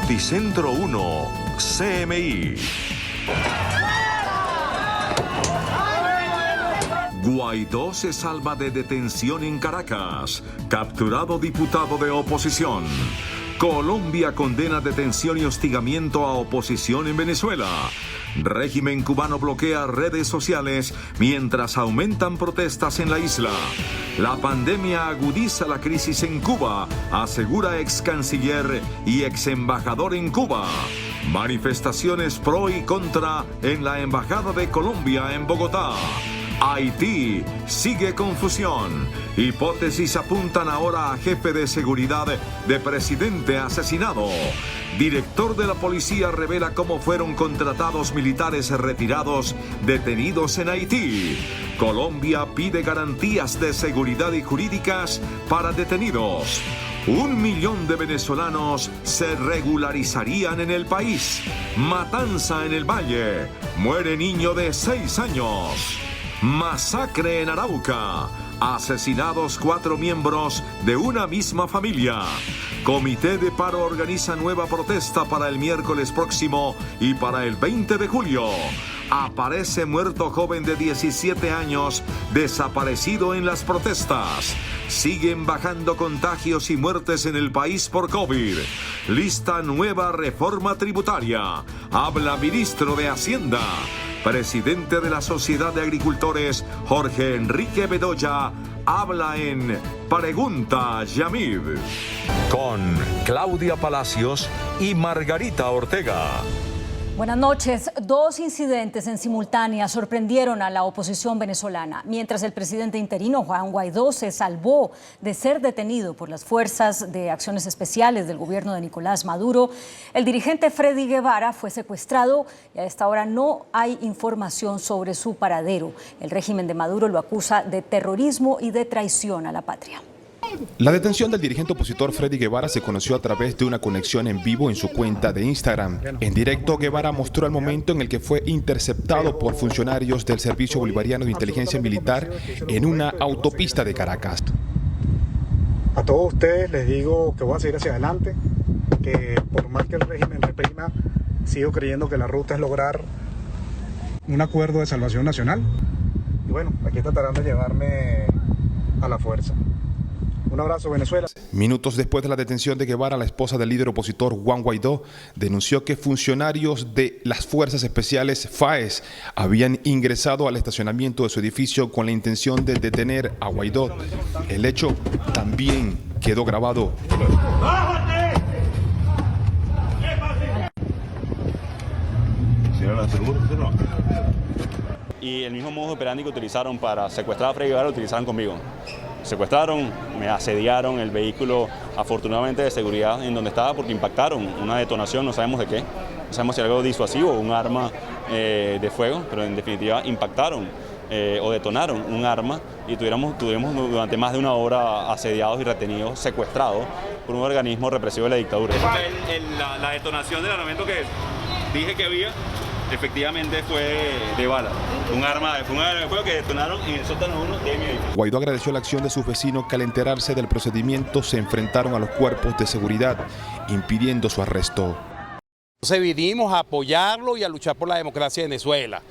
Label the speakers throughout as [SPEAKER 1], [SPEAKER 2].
[SPEAKER 1] Noticentro 1, CMI. Guaidó se salva de detención en Caracas. Capturado diputado de oposición. Colombia condena detención y hostigamiento a oposición en Venezuela. Régimen cubano bloquea redes sociales mientras aumentan protestas en la isla. La pandemia agudiza la crisis en Cuba, asegura ex canciller y ex embajador en Cuba. Manifestaciones pro y contra en la Embajada de Colombia en Bogotá. Haití sigue confusión. Hipótesis apuntan ahora a jefe de seguridad de presidente asesinado. Director de la policía revela cómo fueron contratados militares retirados detenidos en Haití. Colombia pide garantías de seguridad y jurídicas para detenidos. 1 millón de venezolanos se regularizarían en el país. Matanza en el Valle. Muere niño de 6 años. Masacre en Arauca. Asesinados 4 miembros de una misma familia. Comité de paro organiza nueva protesta para el miércoles próximo y para el 20 de julio. Aparece muerto joven de 17 años desaparecido en las protestas. Siguen bajando contagios y muertes en el país por COVID. Lista nueva reforma tributaria. Habla ministro de Hacienda. Presidente de la Sociedad de Agricultores, Jorge Enrique Bedoya, habla en Pregunta Yamid. Con Claudia Palacios y Margarita Ortega.
[SPEAKER 2] Buenas noches. 2 incidentes en simultánea sorprendieron a la oposición venezolana. Mientras el presidente interino Juan Guaidó se salvó de ser detenido por las fuerzas de acciones especiales del gobierno de Nicolás Maduro, el dirigente Freddy Guevara fue secuestrado y a esta hora no hay información sobre su paradero. El régimen de Maduro lo acusa de terrorismo y de traición a la patria.
[SPEAKER 3] La detención del dirigente opositor Freddy Guevara se conoció a través de una conexión en vivo en su cuenta de Instagram. En directo, Guevara mostró el momento en el que fue interceptado por funcionarios del Servicio Bolivariano de Inteligencia Militar en una autopista de Caracas.
[SPEAKER 4] A todos ustedes les digo que voy a seguir hacia adelante, que por más que el régimen reprima, sigo creyendo que la ruta es lograr un acuerdo de salvación nacional. Y bueno, aquí tratarán de llevarme a la fuerza. Un abrazo, Venezuela.
[SPEAKER 3] Minutos después de la detención de Guevara, la esposa del líder opositor Juan Guaidó denunció que funcionarios de las Fuerzas Especiales FAES habían ingresado al estacionamiento de su edificio con la intención de detener a Guaidó. El hecho también quedó grabado.
[SPEAKER 5] Y el mismo modo operandi que utilizaron para secuestrar a Freddy Guevara lo utilizaron conmigo. Secuestraron, me asediaron el vehículo, afortunadamente de seguridad en donde estaba, porque impactaron una detonación, no sabemos de qué, no sabemos si algo disuasivo o un arma de fuego, pero en definitiva impactaron o detonaron un arma y tuvimos durante más de 1 hora asediados y retenidos, secuestrados por un organismo represivo de la dictadura. La detonación del armamento que dije que había, efectivamente fue de bala, un arma de fuego que detonaron en el sótano 1 de mi edificio.
[SPEAKER 3] Guaidó agradeció la acción de sus vecinos que al enterarse del procedimiento se enfrentaron a los cuerpos de seguridad, impidiendo su arresto.
[SPEAKER 6] Entonces vinimos a apoyarlo y a luchar por la democracia de Venezuela.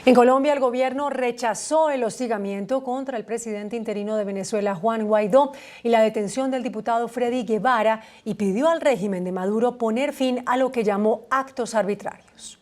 [SPEAKER 7] En Colombia, el gobierno rechazó el hostigamiento contra el presidente interino de Venezuela, Juan Guaidó, y la detención del diputado Freddy Guevara, y pidió al régimen de Maduro poner fin a lo que llamó actos arbitrarios.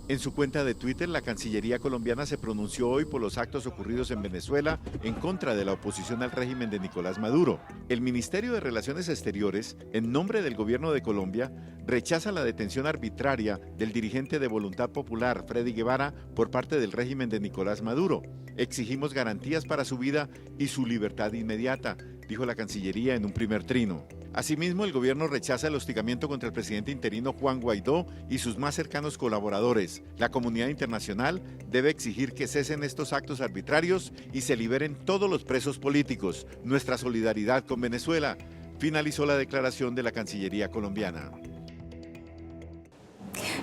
[SPEAKER 8] En su cuenta de Twitter, la Cancillería colombiana se pronunció hoy por los actos ocurridos en Venezuela en contra de la oposición al régimen de Nicolás Maduro. El Ministerio de Relaciones Exteriores, en nombre del gobierno de Colombia, rechaza la detención arbitraria del dirigente de Voluntad Popular, Freddy Guevara, por parte del régimen de Nicolás Maduro. Exigimos garantías para su vida y su libertad inmediata, dijo la Cancillería en un primer trino. Asimismo, el gobierno rechaza el hostigamiento contra el presidente interino Juan Guaidó y sus más cercanos colaboradores. La comunidad internacional debe exigir que cesen estos actos arbitrarios y se liberen todos los presos políticos. Nuestra solidaridad con Venezuela, finalizó la declaración de la Cancillería colombiana.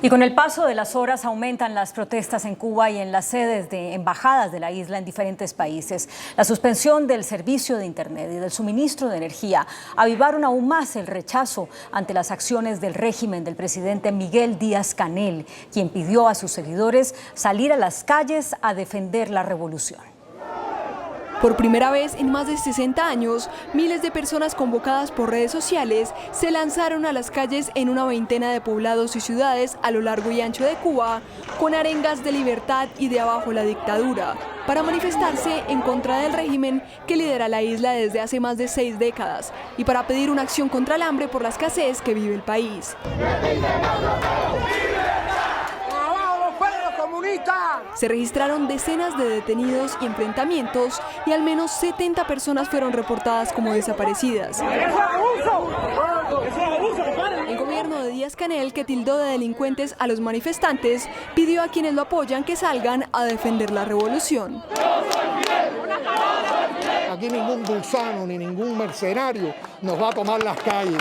[SPEAKER 2] Y con el paso de las horas aumentan las protestas en Cuba y en las sedes de embajadas de la isla en diferentes países. La suspensión del servicio de Internet y del suministro de energía avivaron aún más el rechazo ante las acciones del régimen del presidente Miguel Díaz-Canel, quien pidió a sus seguidores salir a las calles a defender la revolución.
[SPEAKER 9] Por primera vez en más de 60 años, miles de personas convocadas por redes sociales se lanzaron a las calles en una veintena de poblados y ciudades a lo largo y ancho de Cuba, con arengas de libertad y de abajo la dictadura, para manifestarse en contra del régimen que lidera la isla desde hace más de 6 décadas y para pedir una acción contra el hambre por la escasez que vive el país. Se registraron decenas de detenidos y enfrentamientos y al menos 70 personas fueron reportadas como desaparecidas. El gobierno de Díaz-Canel, que tildó de delincuentes a los manifestantes, pidió a quienes lo apoyan que salgan a defender la revolución.
[SPEAKER 10] Aquí ningún gusano ni ningún mercenario nos va a tomar las calles.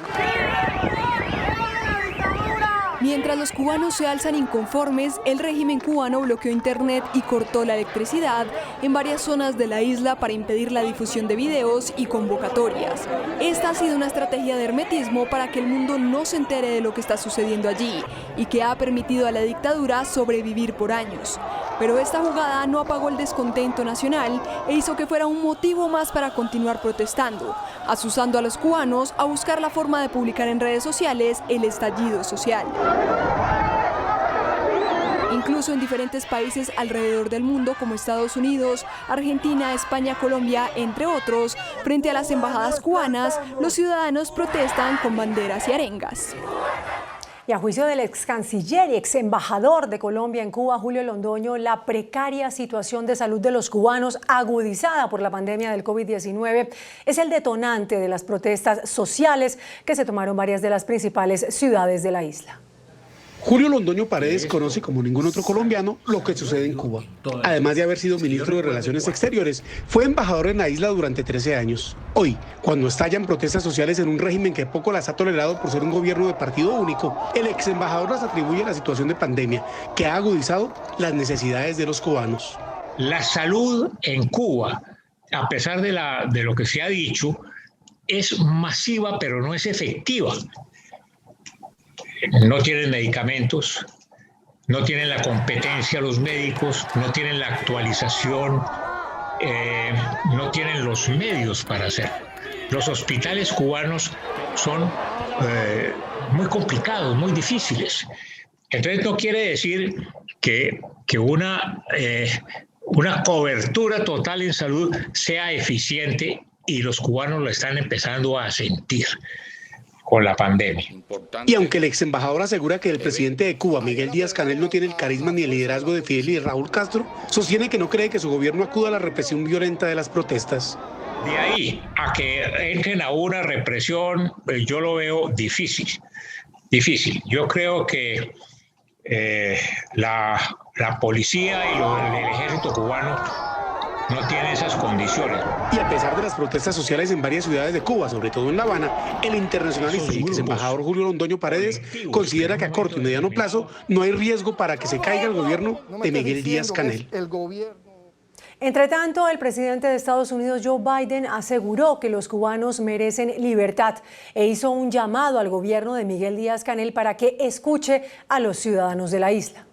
[SPEAKER 9] Mientras los cubanos se alzan inconformes, el régimen cubano bloqueó internet y cortó la electricidad en varias zonas de la isla para impedir la difusión de videos y convocatorias. Esta ha sido una estrategia de hermetismo para que el mundo no se entere de lo que está sucediendo allí y que ha permitido a la dictadura sobrevivir por años. Pero esta jugada no apagó el descontento nacional e hizo que fuera un motivo más para continuar protestando, asusando a los cubanos a buscar la forma de publicar en redes sociales el estallido social. Incluso en diferentes países alrededor del mundo como Estados Unidos, Argentina, España, Colombia, entre otros, frente a las embajadas cubanas, los ciudadanos protestan con banderas y arengas.
[SPEAKER 7] Y a juicio del ex canciller y ex embajador de Colombia en Cuba, Julio Londoño, la precaria situación de salud de los cubanos, agudizada por la pandemia del COVID-19, es el detonante de las protestas sociales que se tomaron varias de las principales ciudades de la isla.
[SPEAKER 11] Julio Londoño Paredes conoce como ningún otro colombiano lo que sucede en Cuba. Además de haber sido ministro de Relaciones Exteriores, fue embajador en la isla durante 13 años. Hoy, cuando estallan protestas sociales en un régimen que poco las ha tolerado por ser un gobierno de partido único, el ex embajador las atribuye a la situación de pandemia que ha agudizado las necesidades de los cubanos.
[SPEAKER 12] La salud en Cuba, a pesar de lo que se ha dicho, es masiva pero no es efectiva. No tienen medicamentos, no tienen la competencia los médicos, no tienen la actualización, no tienen los medios para hacerlo. Los hospitales cubanos son muy complicados, muy difíciles. Entonces no quiere decir que una cobertura total en salud sea eficiente y los cubanos lo están empezando a sentir con la pandemia.
[SPEAKER 11] Y aunque el ex embajador asegura que el presidente de Cuba, Miguel Díaz-Canel, no tiene el carisma ni el liderazgo de Fidel y de Raúl Castro, sostiene que no cree que su gobierno acuda a la represión violenta de las protestas.
[SPEAKER 12] De ahí a que entren a una represión, yo lo veo difícil. Yo creo que la policía y el ejército cubano no tiene esas condiciones.
[SPEAKER 11] Y a pesar de las protestas sociales en varias ciudades de Cuba, sobre todo en La Habana, el internacionalista y ex embajador Julio Londoño Paredes considera que a corto y mediano plazo no hay riesgo para que se caiga el gobierno de Miguel Díaz-Canel.
[SPEAKER 7] Entre tanto, el presidente de Estados Unidos, Joe Biden, aseguró que los cubanos merecen libertad e hizo un llamado al gobierno de Miguel Díaz-Canel para que escuche a los ciudadanos de la isla.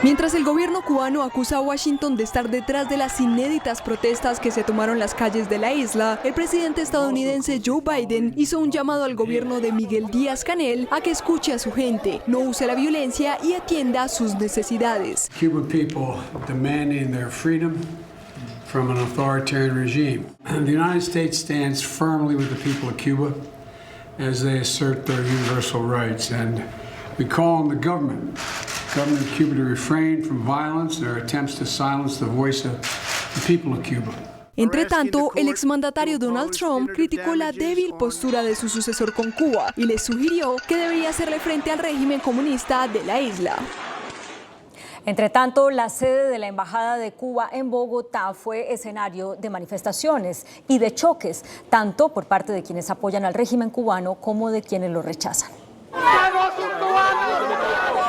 [SPEAKER 9] Mientras el gobierno cubano acusa a Washington de estar detrás de las inéditas protestas que se tomaron las calles de la isla, el presidente estadounidense Joe Biden hizo un llamado al gobierno de Miguel Díaz-Canel a que escuche a su gente, no use la violencia y atienda sus necesidades.
[SPEAKER 13] Cuban people demanding their freedom from an authoritarian regime. The United States stands firmly with the people of Cuba as they assert their universal rights, and we call on the government of Cuba to refrain from violence and their attempts to silence the voice of the people of Cuba.
[SPEAKER 9] Entre tanto, el exmandatario Donald Trump criticó la débil postura de su sucesor con Cuba y le sugirió que debería hacerle frente al régimen comunista de la isla.
[SPEAKER 2] Entre tanto, la sede de la Embajada de Cuba en Bogotá fue escenario de manifestaciones y de choques, tanto por parte de quienes apoyan al régimen cubano como de quienes lo rechazan.
[SPEAKER 14] ¡Vamos, cubanos!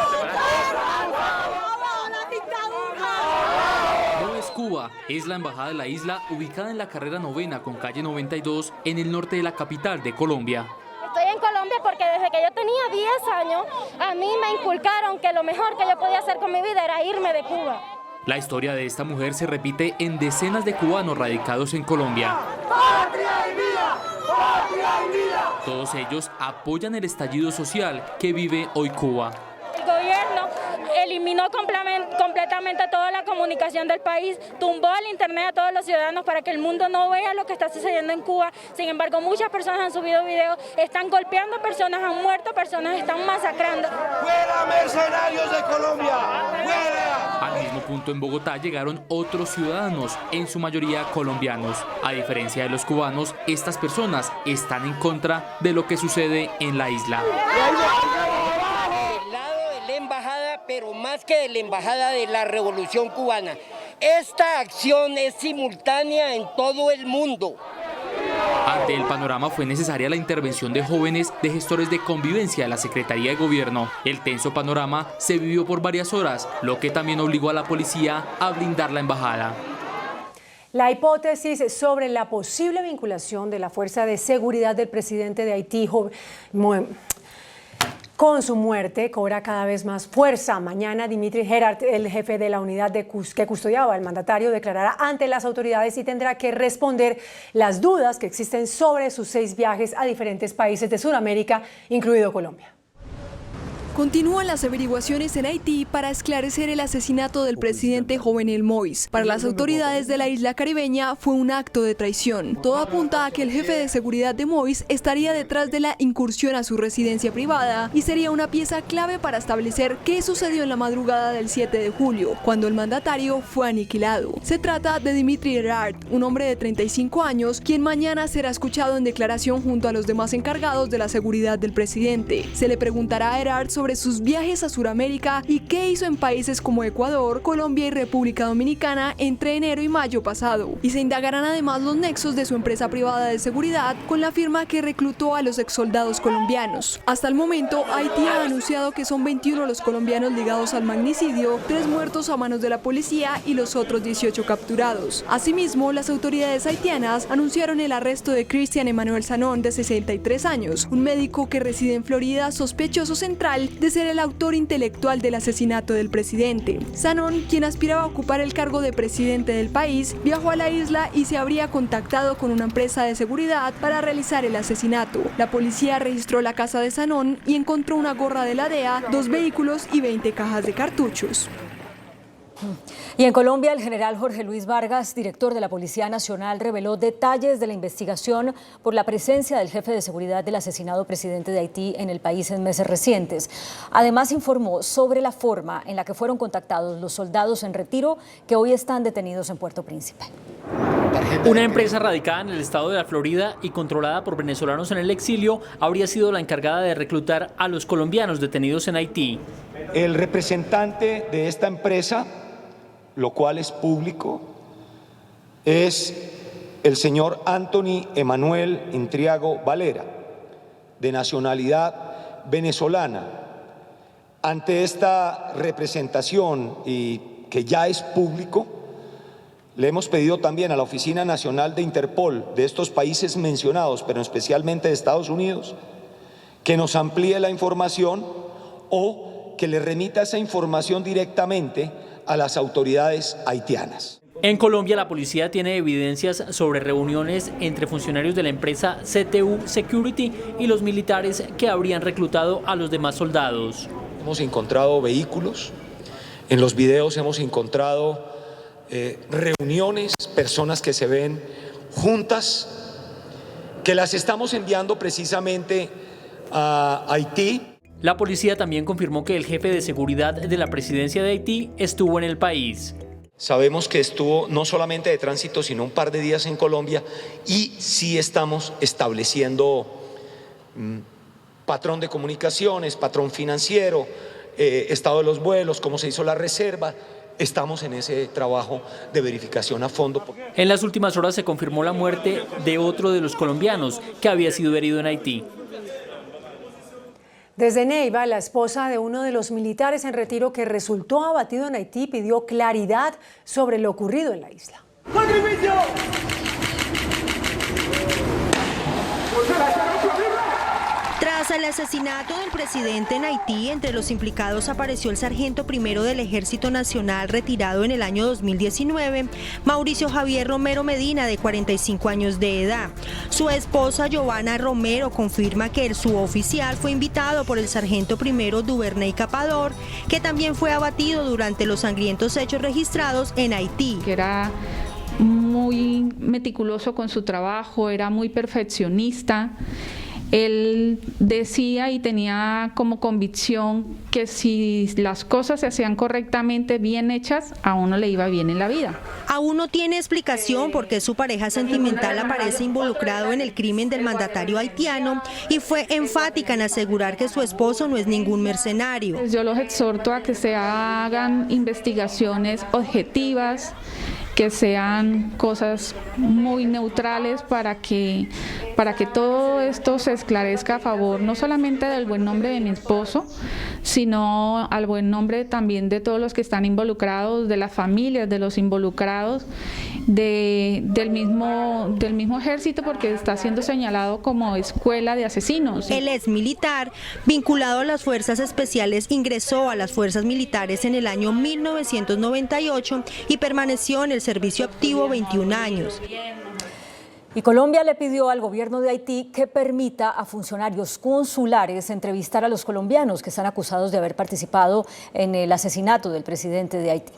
[SPEAKER 14] Cuba es la embajada de la isla ubicada en la carrera 9ª con calle 92 en el norte de la capital de Colombia.
[SPEAKER 15] Estoy en Colombia porque desde que yo tenía 10 años a mí me inculcaron que lo mejor que yo podía hacer con mi vida era irme de Cuba.
[SPEAKER 14] La historia de esta mujer se repite en decenas de cubanos radicados en Colombia.
[SPEAKER 16] ¡Patria y vida! ¡Patria y vida!
[SPEAKER 14] Todos ellos apoyan el estallido social que vive hoy Cuba.
[SPEAKER 15] El gobierno eliminó completamente toda la comunicación del país, tumbó el internet a todos los ciudadanos para que el mundo no vea lo que está sucediendo en Cuba. Sin embargo, muchas personas han subido videos, están golpeando personas, han muerto personas, están masacrando.
[SPEAKER 16] ¡Fuera mercenarios de Colombia! ¡Fuera!
[SPEAKER 14] Al mismo punto en Bogotá llegaron otros ciudadanos, en su mayoría colombianos. A diferencia de los cubanos, estas personas están en contra de lo que sucede en la isla.
[SPEAKER 17] Pero más que de la embajada de la Revolución Cubana. Esta acción es simultánea en todo el mundo.
[SPEAKER 14] Ante el panorama fue necesaria la intervención de jóvenes de gestores de convivencia de la Secretaría de Gobierno. El tenso panorama se vivió por varias horas, lo que también obligó a la policía a blindar la embajada.
[SPEAKER 7] La hipótesis sobre la posible vinculación de la Fuerza de Seguridad del presidente de Haití con su muerte cobra cada vez más fuerza. Mañana Dimitri Gerard, el jefe de la unidad que custodiaba al mandatario, declarará ante las autoridades y tendrá que responder las dudas que existen sobre sus 6 viajes a diferentes países de Sudamérica, incluido Colombia.
[SPEAKER 9] Continúan las averiguaciones en Haití para esclarecer el asesinato del presidente Jovenel Moïse. Para las autoridades de la isla caribeña fue un acto de traición. Todo apunta a que el jefe de seguridad de Moïse estaría detrás de la incursión a su residencia privada y sería una pieza clave para establecer qué sucedió en la madrugada del 7 de julio, cuando el mandatario fue aniquilado. Se trata de Dimitri Gerard, un hombre de 35 años, quien mañana será escuchado en declaración junto a los demás encargados de la seguridad del presidente. Se le preguntará a Gerard sobre sus viajes a Sudamérica y qué hizo en países como Ecuador, Colombia y República Dominicana entre enero y mayo pasado. Y se indagarán además los nexos de su empresa privada de seguridad con la firma que reclutó a los exsoldados colombianos. Hasta el momento, Haití ha anunciado que son 21 los colombianos ligados al magnicidio, 3 muertos a manos de la policía y los otros 18 capturados. Asimismo, las autoridades haitianas anunciaron el arresto de Cristian Emmanuel Sanón, de 63 años, un médico que reside en Florida, sospechoso central de ser el autor intelectual del asesinato del presidente. Sanón, quien aspiraba a ocupar el cargo de presidente del país, viajó a la isla y se habría contactado con una empresa de seguridad para realizar el asesinato. La policía registró la casa de Sanón y encontró una gorra de la DEA, 2 vehículos y 20 cajas de cartuchos.
[SPEAKER 2] Y en Colombia, el general Jorge Luis Vargas, director de la Policía Nacional, reveló detalles de la investigación por la presencia del jefe de seguridad del asesinado presidente de Haití en el país en meses recientes. Además, informó sobre la forma en la que fueron contactados los soldados en retiro que hoy están detenidos en Puerto Príncipe.
[SPEAKER 18] Una empresa radicada en el estado de la Florida y controlada por venezolanos en el exilio habría sido la encargada de reclutar a los colombianos detenidos en Haití.
[SPEAKER 19] El representante de esta empresa, lo cual es público, es el señor Anthony Emanuel Intriago Valera, de nacionalidad venezolana. Ante esta representación, y que ya es público, le hemos pedido también a la Oficina Nacional de Interpol de estos países mencionados, pero especialmente de Estados Unidos, que nos amplíe la información o que le remita esa información directamente a las autoridades haitianas.
[SPEAKER 18] En Colombia, la policía tiene evidencias sobre reuniones entre funcionarios de la empresa CTU Security y los militares que habrían reclutado a los demás soldados.
[SPEAKER 19] Hemos encontrado vehículos, en los videos hemos encontrado reuniones, personas que se ven juntas, que las estamos enviando precisamente a Haití.
[SPEAKER 18] La policía también confirmó que el jefe de seguridad de la presidencia de Haití estuvo en el país.
[SPEAKER 19] Sabemos que estuvo no solamente de tránsito, sino un par de días en Colombia, y sí estamos estableciendo patrón de comunicaciones, patrón financiero, estado de los vuelos, cómo se hizo la reserva. Estamos en ese trabajo de verificación a fondo.
[SPEAKER 18] En las últimas horas se confirmó la muerte de otro de los colombianos que había sido herido en Haití.
[SPEAKER 7] Desde Neiva, la esposa de uno de los militares en retiro que resultó abatido en Haití pidió claridad sobre lo ocurrido en la isla.
[SPEAKER 16] ¡Sacrificio!
[SPEAKER 20] Tras el asesinato del presidente en Haití, entre los implicados apareció el sargento primero del Ejército Nacional retirado en el año 2019, Mauricio Javier Romero Medina, de 45 años de edad. Su esposa, Giovanna Romero, confirma que el suboficial fue invitado por el sargento primero Duvernay Capador, que también fue abatido durante los sangrientos hechos registrados en Haití.
[SPEAKER 21] Que era muy meticuloso con su trabajo, era muy perfeccionista. Él decía y tenía como convicción que si las cosas se hacían correctamente, bien hechas, a uno le iba bien en la vida.
[SPEAKER 20] Aún no tiene explicación por qué su pareja sentimental aparece involucrado en el crimen del mandatario haitiano y fue enfática en asegurar que su esposo no es ningún mercenario.
[SPEAKER 21] Yo los exhorto a que se hagan investigaciones objetivas, que sean cosas muy neutrales para que todo esto se esclarezca a favor no solamente del buen nombre de mi esposo, sino al buen nombre también de todos los que están involucrados, de las familias de los involucrados, del mismo ejército, porque está siendo señalado como escuela de asesinos.
[SPEAKER 20] El ex militar, vinculado a las fuerzas especiales, ingresó a las fuerzas militares en el año 1998 y permaneció en el servicio activo 21 años.
[SPEAKER 2] Y Colombia le pidió al gobierno de Haití que permita a funcionarios consulares entrevistar a los colombianos que están acusados de haber participado en el asesinato del presidente de Haití.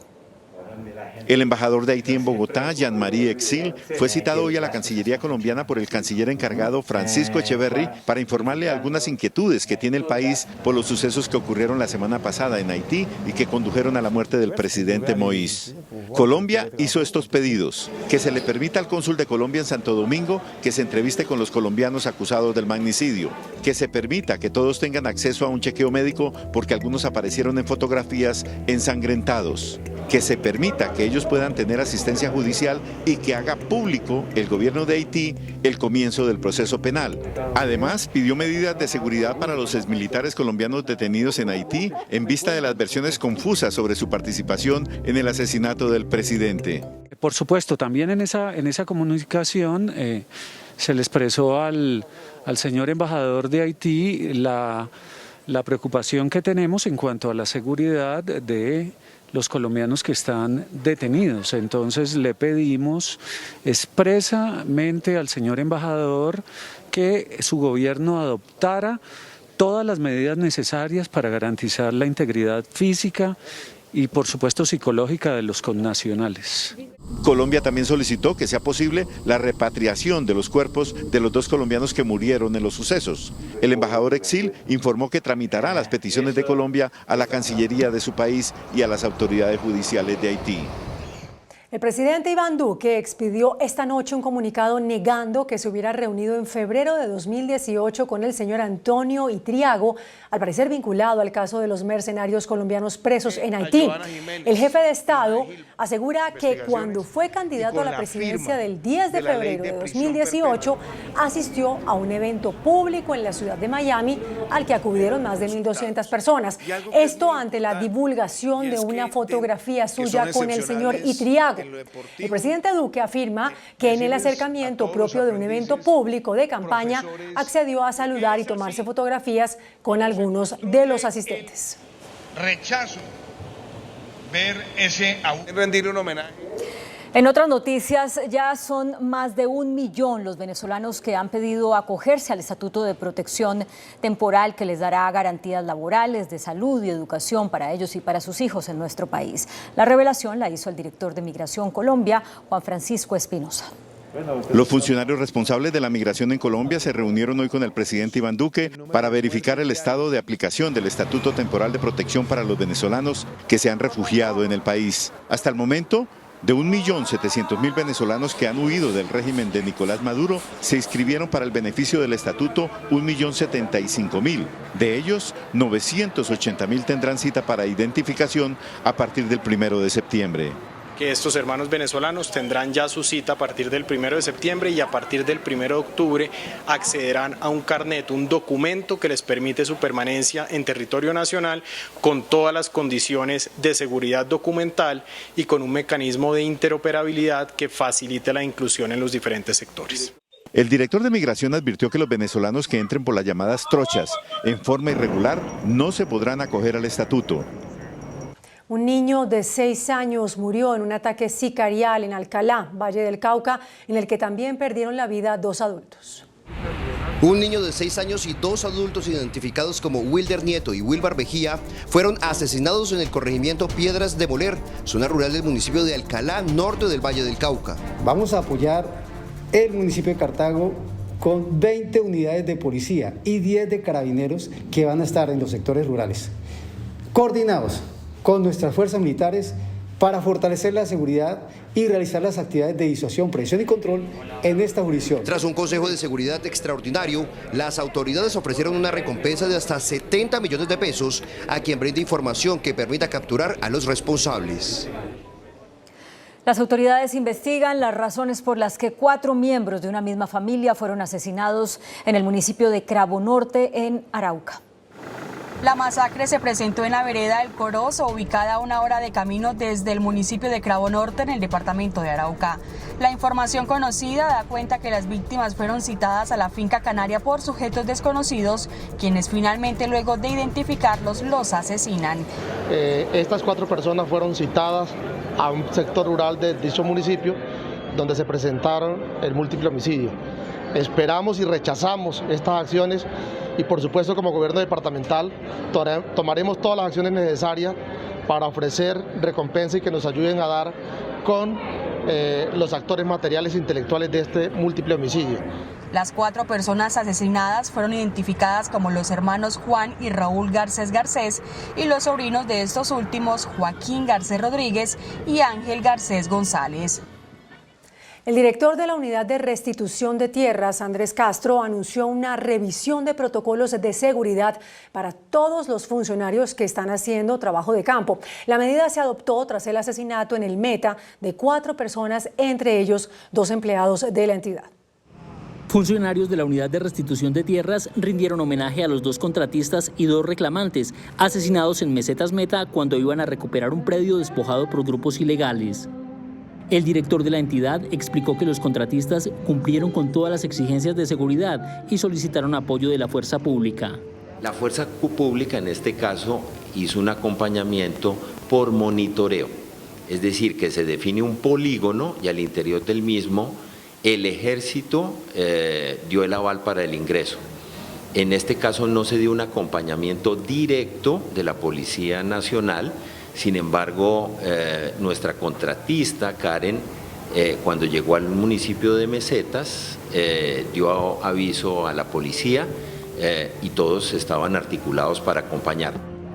[SPEAKER 8] El embajador de Haití en Bogotá, Jean-Marie Exil, fue citado hoy a la Cancillería colombiana por el canciller encargado Francisco Echeverry para informarle algunas inquietudes que tiene el país por los sucesos que ocurrieron la semana pasada en Haití y que condujeron a la muerte del presidente Moïse. Colombia hizo estos pedidos: que se le permita al cónsul de Colombia en Santo Domingo que se entreviste con los colombianos acusados del magnicidio, que se permita que todos tengan acceso a un chequeo médico porque algunos aparecieron en fotografías ensangrentados, que se permita que ellos puedan tener asistencia judicial y que haga público el gobierno de Haití el comienzo del proceso penal. Además, pidió medidas de seguridad para los exmilitares colombianos detenidos en Haití en vista de las versiones confusas sobre su participación en el asesinato del presidente.
[SPEAKER 22] Por supuesto, también en esa comunicación se le expresó al señor embajador de Haití la preocupación que tenemos en cuanto a la seguridad de los colombianos que están detenidos. Entonces le pedimos expresamente al señor embajador que su gobierno adoptara todas las medidas necesarias para garantizar la integridad física y por supuesto psicológica de los connacionales.
[SPEAKER 8] Colombia también solicitó que sea posible la repatriación de los cuerpos de los dos colombianos que murieron en los sucesos. El embajador Exil informó que tramitará las peticiones de Colombia a la Cancillería de su país y a las autoridades judiciales de Haití.
[SPEAKER 7] El presidente Iván Duque expidió esta noche un comunicado negando que se hubiera reunido en febrero de 2018 con el señor Antonio Itriago, al parecer vinculado al caso de los mercenarios colombianos presos en Haití. El jefe de Estado asegura que cuando fue candidato a la presidencia del 10 de febrero de 2018, asistió a un evento público en la ciudad de Miami al que acudieron más de 1.200 personas. Esto ante la divulgación de una fotografía suya con el señor Itriago. El presidente Duque afirma que en el acercamiento propio de un evento público de campaña accedió a saludar y tomarse fotografías con algunos de los asistentes.
[SPEAKER 23] Rechazo ver rendirle un homenaje.
[SPEAKER 2] En otras noticias, ya son más de 1 millón los venezolanos que han pedido acogerse al Estatuto de Protección Temporal, que les dará garantías laborales, de salud y educación para ellos y para sus hijos en nuestro país. La revelación la hizo el director de Migración Colombia, Juan Francisco Espinosa.
[SPEAKER 8] Los funcionarios responsables de la migración en Colombia se reunieron hoy con el presidente Iván Duque para verificar el estado de aplicación del Estatuto Temporal de Protección para los venezolanos que se han refugiado en el país. Hasta el momento, de 1.700.000 venezolanos que han huido del régimen de Nicolás Maduro, se inscribieron para el beneficio del estatuto 1.075.000. De ellos, 980.000 tendrán cita para identificación a partir del 1 de septiembre.
[SPEAKER 1] que estos hermanos venezolanos tendrán ya su cita a partir del 1 de septiembre y a partir del 1 de octubre accederán a un carnet, un documento que les permite su permanencia en territorio nacional con todas las condiciones de seguridad documental y con un mecanismo de interoperabilidad que facilite la inclusión en los diferentes sectores.
[SPEAKER 8] El director de Migración advirtió que los venezolanos que entren por las llamadas trochas en forma irregular no se podrán acoger al estatuto.
[SPEAKER 7] Un niño de 6 años murió en un ataque sicarial en Alcalá, Valle del Cauca, en el que también perdieron la vida 2 adultos.
[SPEAKER 4] Un niño de 6 años y 2 adultos identificados como Wilder Nieto y Wilbar Vejía fueron asesinados en el corregimiento Piedras de Moler, zona rural del municipio de Alcalá, norte del Valle del Cauca.
[SPEAKER 5] Vamos a apoyar el municipio de Cartago con 20 unidades de policía y 10 de carabineros que van a estar en los sectores rurales, coordinados con nuestras fuerzas militares para fortalecer la seguridad y realizar las actividades de disuasión, prevención y control en esta jurisdicción.
[SPEAKER 4] Tras un consejo de seguridad extraordinario, las autoridades ofrecieron una recompensa de hasta 70 millones de pesos a quien brinde información que permita capturar a los responsables.
[SPEAKER 2] Las autoridades investigan las razones por las que 4 miembros de una misma familia fueron asesinados en el municipio de Cravo Norte, en Arauca.
[SPEAKER 24] La masacre se presentó en la vereda del Corozo, ubicada a 1 hora de camino desde el municipio de Cravo Norte, en el departamento de Arauca. La información conocida da cuenta que las víctimas fueron citadas a la finca canaria por sujetos desconocidos, quienes finalmente, luego de identificarlos, los asesinan.
[SPEAKER 25] Estas 4 personas fueron citadas a un sector rural de dicho municipio, donde se presentaron el múltiple homicidio. Esperamos y rechazamos estas acciones y, por supuesto, como gobierno departamental tomaremos todas las acciones necesarias para ofrecer recompensa y que nos ayuden a dar con los actores materiales e intelectuales de este múltiple homicidio.
[SPEAKER 24] Las 4 personas asesinadas fueron identificadas como los hermanos Juan y Raúl Garcés Garcés y los sobrinos de estos últimos, Joaquín Garcés Rodríguez y Ángel Garcés González.
[SPEAKER 7] El director de la Unidad de Restitución de Tierras, Andrés Castro, anunció una revisión de protocolos de seguridad para todos los funcionarios que están haciendo trabajo de campo. La medida se adoptó tras el asesinato en el Meta de 4 personas, entre ellos 2 empleados de la entidad.
[SPEAKER 18] Funcionarios de la Unidad de Restitución de Tierras rindieron homenaje a los 2 contratistas y 2 reclamantes asesinados en Mesetas Meta cuando iban a recuperar un predio despojado por grupos ilegales. El director de la entidad explicó que los contratistas cumplieron con todas las exigencias de seguridad y solicitaron apoyo de la fuerza pública.
[SPEAKER 26] La fuerza pública en este caso hizo un acompañamiento por monitoreo, es decir, que se define un polígono y al interior del mismo el ejército dio el aval para el ingreso. En este caso no se dio un acompañamiento directo de la Policía Nacional. Sin embargo, nuestra contratista, Karen, cuando llegó al municipio de Mesetas, dio aviso a la policía y todos estaban articulados para acompañar.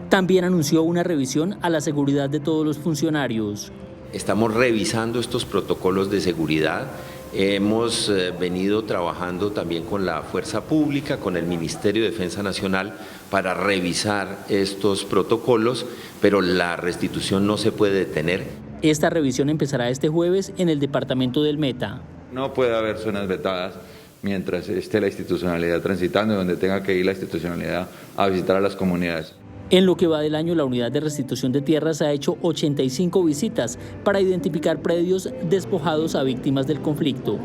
[SPEAKER 18] También anunció una revisión a la seguridad de todos los funcionarios.
[SPEAKER 26] Estamos revisando estos protocolos de seguridad. Hemos venido trabajando también con la Fuerza Pública, con el Ministerio de Defensa Nacional para revisar estos protocolos, pero la restitución no se puede detener.
[SPEAKER 18] Esta revisión empezará este jueves en el departamento del Meta.
[SPEAKER 27] No puede haber zonas vetadas mientras esté la institucionalidad transitando y donde tenga que ir la institucionalidad a visitar a las comunidades.
[SPEAKER 18] En lo que va del año, la Unidad de Restitución de Tierras ha hecho 85 visitas para identificar predios despojados a víctimas del conflicto.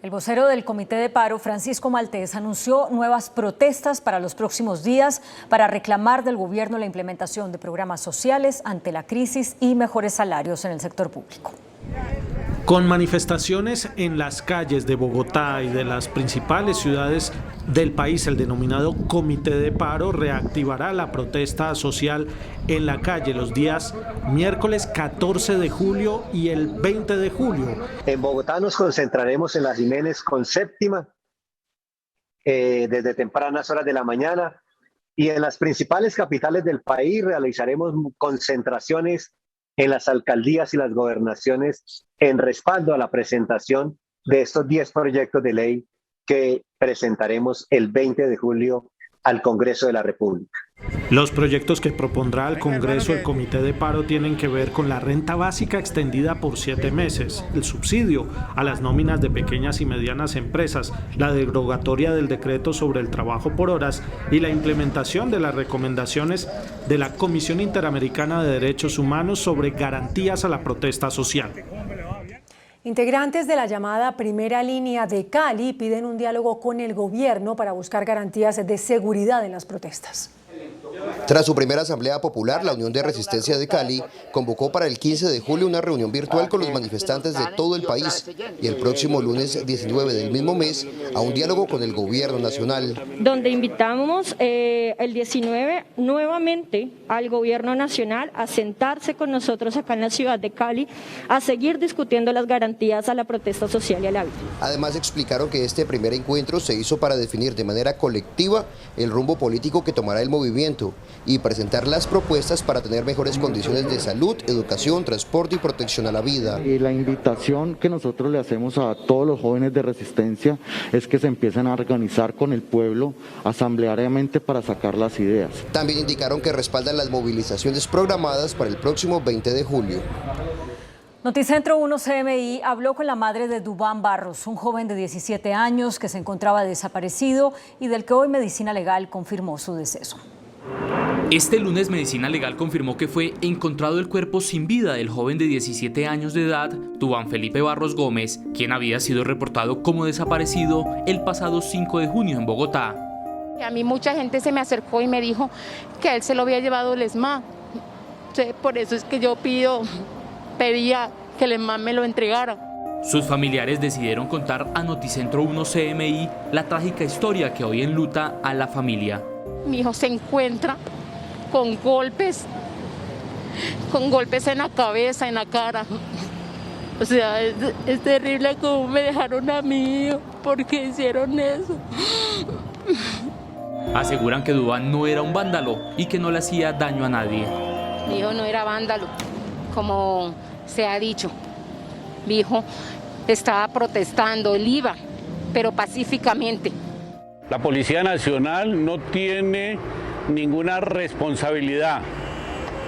[SPEAKER 2] El vocero del Comité de Paro, Francisco Maltés, anunció nuevas protestas para los próximos días para reclamar del gobierno la implementación de programas sociales ante la crisis y mejores salarios en el sector público.
[SPEAKER 28] Con manifestaciones en las calles de Bogotá y de las principales ciudades del país, el denominado Comité de Paro reactivará la protesta social en la calle los días miércoles 14 de julio y el 20 de julio.
[SPEAKER 29] En Bogotá nos concentraremos en la Jiménez con Séptima desde tempranas horas de la mañana, y en las principales capitales del país realizaremos concentraciones en las alcaldías y las gobernaciones en respaldo a la presentación de estos 10 proyectos de ley que presentaremos el 20 de julio al Congreso de la República.
[SPEAKER 28] Los proyectos que propondrá al Congreso el Comité de Paro tienen que ver con la renta básica extendida por 7 meses, el subsidio a las nóminas de pequeñas y medianas empresas, la derogatoria del decreto sobre el trabajo por horas y la implementación de las recomendaciones de la Comisión Interamericana de Derechos Humanos sobre garantías a la protesta social.
[SPEAKER 7] Integrantes de la llamada Primera Línea de Cali piden un diálogo con el gobierno para buscar garantías de seguridad en las protestas.
[SPEAKER 4] Tras su primera asamblea popular, la Unión de Resistencia de Cali convocó para el 15 de julio una reunión virtual con los manifestantes de todo el país y el próximo lunes 19 del mismo mes a un diálogo con el gobierno nacional.
[SPEAKER 3] Donde invitamos el 19 nuevamente al gobierno nacional a sentarse con nosotros acá en la ciudad de Cali a seguir discutiendo las garantías a la protesta social y a la vida.
[SPEAKER 4] Además explicaron que este primer encuentro se hizo para definir de manera colectiva el rumbo político que tomará el movimiento y presentar las propuestas para tener mejores condiciones de salud, educación, transporte y protección a la vida.
[SPEAKER 6] Y la invitación que nosotros le hacemos a todos los jóvenes de resistencia es que se empiecen a organizar con el pueblo asambleariamente para sacar las ideas.
[SPEAKER 4] También indicaron que respaldan las movilizaciones programadas para el próximo 20 de julio.
[SPEAKER 2] Noticentro 1 CMI habló con la madre de Duván Barros, un joven de 17 años que se encontraba desaparecido y del que hoy Medicina Legal confirmó su deceso.
[SPEAKER 10] Este lunes Medicina Legal confirmó que fue encontrado el cuerpo sin vida del joven de 17 años de edad, Duván Felipe Barros Gómez, quien había sido reportado como desaparecido el pasado 5 de junio en Bogotá.
[SPEAKER 11] A mí mucha gente se me acercó y me dijo que él se lo había llevado el ESMAD. Por eso es que yo pedía que el ESMAD me lo entregara.
[SPEAKER 10] Sus familiares decidieron contar a Noticentro 1 CMI la trágica historia que hoy enluta a la familia.
[SPEAKER 11] Mi hijo se encuentra con golpes en la cabeza, en la cara. O sea, es terrible cómo me dejaron a mi hijo, porque hicieron eso.
[SPEAKER 10] Aseguran que Duván no era un vándalo y que no le hacía daño a nadie.
[SPEAKER 11] Mi hijo no era vándalo, como se ha dicho. Mi hijo estaba protestando, él iba, pero pacíficamente.
[SPEAKER 12] La Policía Nacional no tiene ninguna responsabilidad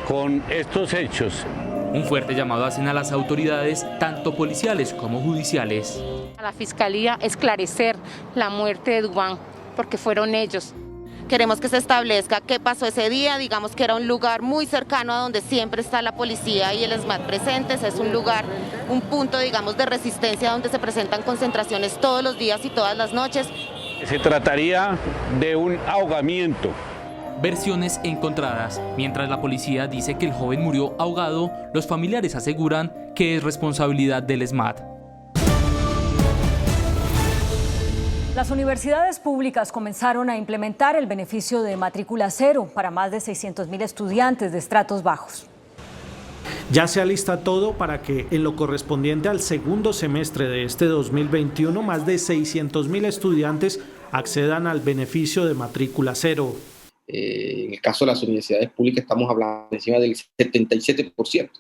[SPEAKER 12] con estos hechos.
[SPEAKER 10] Un fuerte llamado hacen a las autoridades, tanto policiales como judiciales.
[SPEAKER 11] A la Fiscalía esclarecer la muerte de Duván, porque fueron ellos.
[SPEAKER 13] Queremos que se establezca qué pasó ese día, digamos que era un lugar muy cercano a donde siempre está la policía y el ESMAD presentes, es un lugar, un punto digamos de resistencia donde se presentan concentraciones todos los días y todas las noches.
[SPEAKER 12] Se trataría de un ahogamiento.
[SPEAKER 10] Versiones encontradas. Mientras la policía dice que el joven murió ahogado, los familiares aseguran que es responsabilidad del ESMAD.
[SPEAKER 2] Las universidades públicas comenzaron a implementar el beneficio de matrícula cero para más de 600.000 estudiantes de estratos bajos.
[SPEAKER 28] Ya se alista todo para que en lo correspondiente al segundo semestre de este 2021 más de 600.000 estudiantes accedan al beneficio de matrícula cero.
[SPEAKER 14] En el caso de las universidades públicas estamos hablando encima del 77%.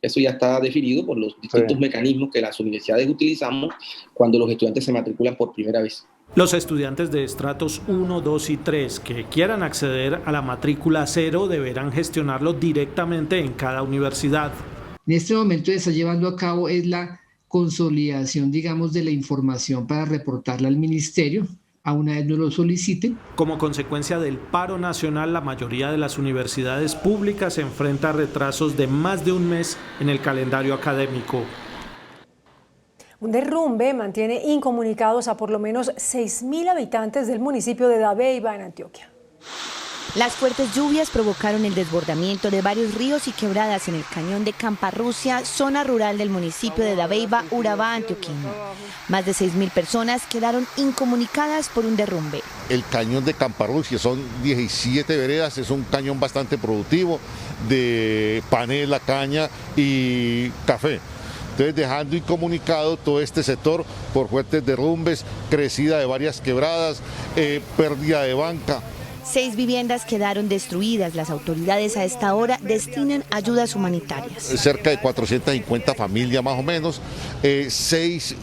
[SPEAKER 14] Eso ya está definido por los distintos mecanismos que las universidades utilizamos cuando los estudiantes se matriculan por primera vez.
[SPEAKER 28] Los estudiantes de estratos 1, 2 y 3 que quieran acceder a la matrícula cero deberán gestionarlo directamente en cada universidad.
[SPEAKER 15] En este momento se está llevando a cabo es la consolidación, digamos, de la información para reportarla al ministerio a una vez nos lo soliciten.
[SPEAKER 28] Como consecuencia del paro nacional, la mayoría de las universidades públicas se enfrenta a retrasos de más de un mes en el calendario académico.
[SPEAKER 7] Un derrumbe mantiene incomunicados a por lo menos 6.000 habitantes del municipio de Dabeiba, en Antioquia.
[SPEAKER 17] Las fuertes lluvias provocaron el desbordamiento de varios ríos y quebradas en el cañón de Camparrucia, zona rural del municipio de Dabeiba, Urabá, antioqueño. Más de 6.000 personas quedaron incomunicadas por un derrumbe.
[SPEAKER 30] El cañón de Camparrucia son 17 veredas, es un cañón bastante productivo de panela, caña y café. Entonces dejando incomunicado todo este sector por fuertes derrumbes, crecida de varias quebradas, pérdida de banca.
[SPEAKER 17] 6 viviendas quedaron destruidas. Las autoridades a esta hora destinan ayudas humanitarias.
[SPEAKER 30] Cerca de 450 familias más o menos, 6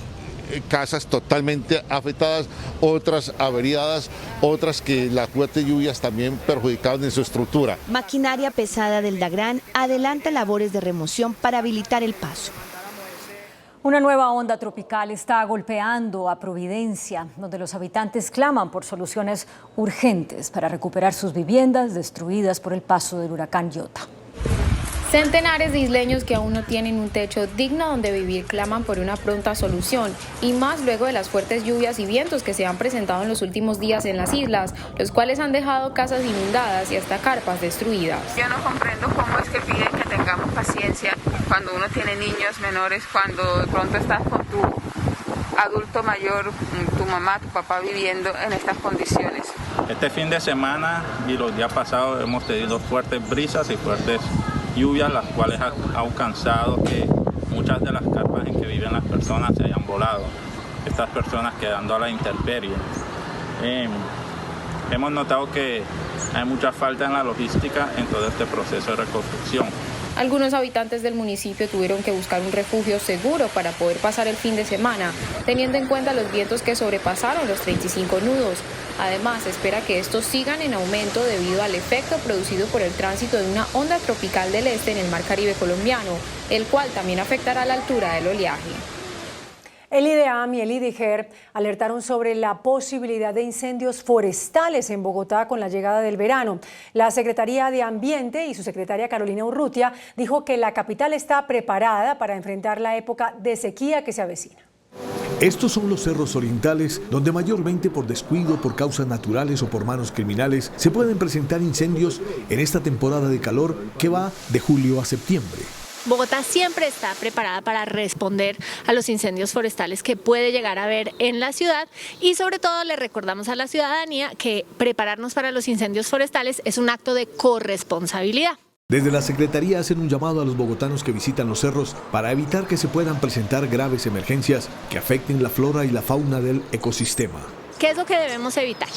[SPEAKER 30] casas totalmente afectadas, otras averiadas, otras que las fuertes lluvias también perjudicaron en su estructura.
[SPEAKER 17] Maquinaria pesada del DAGRAN adelanta labores de remoción para habilitar el paso.
[SPEAKER 2] Una nueva onda tropical está golpeando a Providencia, donde los habitantes claman por soluciones urgentes para recuperar sus viviendas destruidas por el paso del huracán Iota.
[SPEAKER 1] Centenares de isleños que aún no tienen un techo digno donde vivir claman por una pronta solución, y más luego de las fuertes lluvias y vientos que se han presentado en los últimos días en las islas, los cuales han dejado casas inundadas y hasta carpas destruidas.
[SPEAKER 5] Yo no comprendo cómo es que piden que tengamos paciencia cuando uno tiene niños menores, cuando de pronto estás con tu adulto mayor, tu mamá, tu papá viviendo en estas condiciones.
[SPEAKER 8] Este fin de semana y los días pasados hemos tenido fuertes brisas y fuertes lluvias, las cuales han causado que muchas de las carpas en que viven las personas se hayan volado, estas personas quedando a la intemperie. Hemos notado que hay mucha falta en la logística en todo este proceso de reconstrucción.
[SPEAKER 1] Algunos habitantes del municipio tuvieron que buscar un refugio seguro para poder pasar el fin de semana, teniendo en cuenta los vientos que sobrepasaron los 35 nudos. Además, se espera que estos sigan en aumento debido al efecto producido por el tránsito de una onda tropical del este en el Mar Caribe colombiano, el cual también afectará la altura del oleaje.
[SPEAKER 7] El IDEAM y el IDIGER alertaron sobre la posibilidad de incendios forestales en Bogotá con la llegada del verano. La Secretaría de Ambiente y su secretaria Carolina Urrutia dijo que la capital está preparada para enfrentar la época de sequía que se avecina.
[SPEAKER 9] Estos son los cerros orientales, donde mayormente por descuido, por causas naturales o por manos criminales, se pueden presentar incendios en esta temporada de calor que va de julio a septiembre.
[SPEAKER 16] Bogotá siempre está preparada para responder a los incendios forestales que puede llegar a haber en la ciudad, y sobre todo le recordamos a la ciudadanía que prepararnos para los incendios forestales es un acto de corresponsabilidad.
[SPEAKER 9] Desde la Secretaría hacen un llamado a los bogotanos que visitan los cerros para evitar que se puedan presentar graves emergencias que afecten la flora y la fauna del ecosistema.
[SPEAKER 16] ¿Qué es lo que debemos evitar?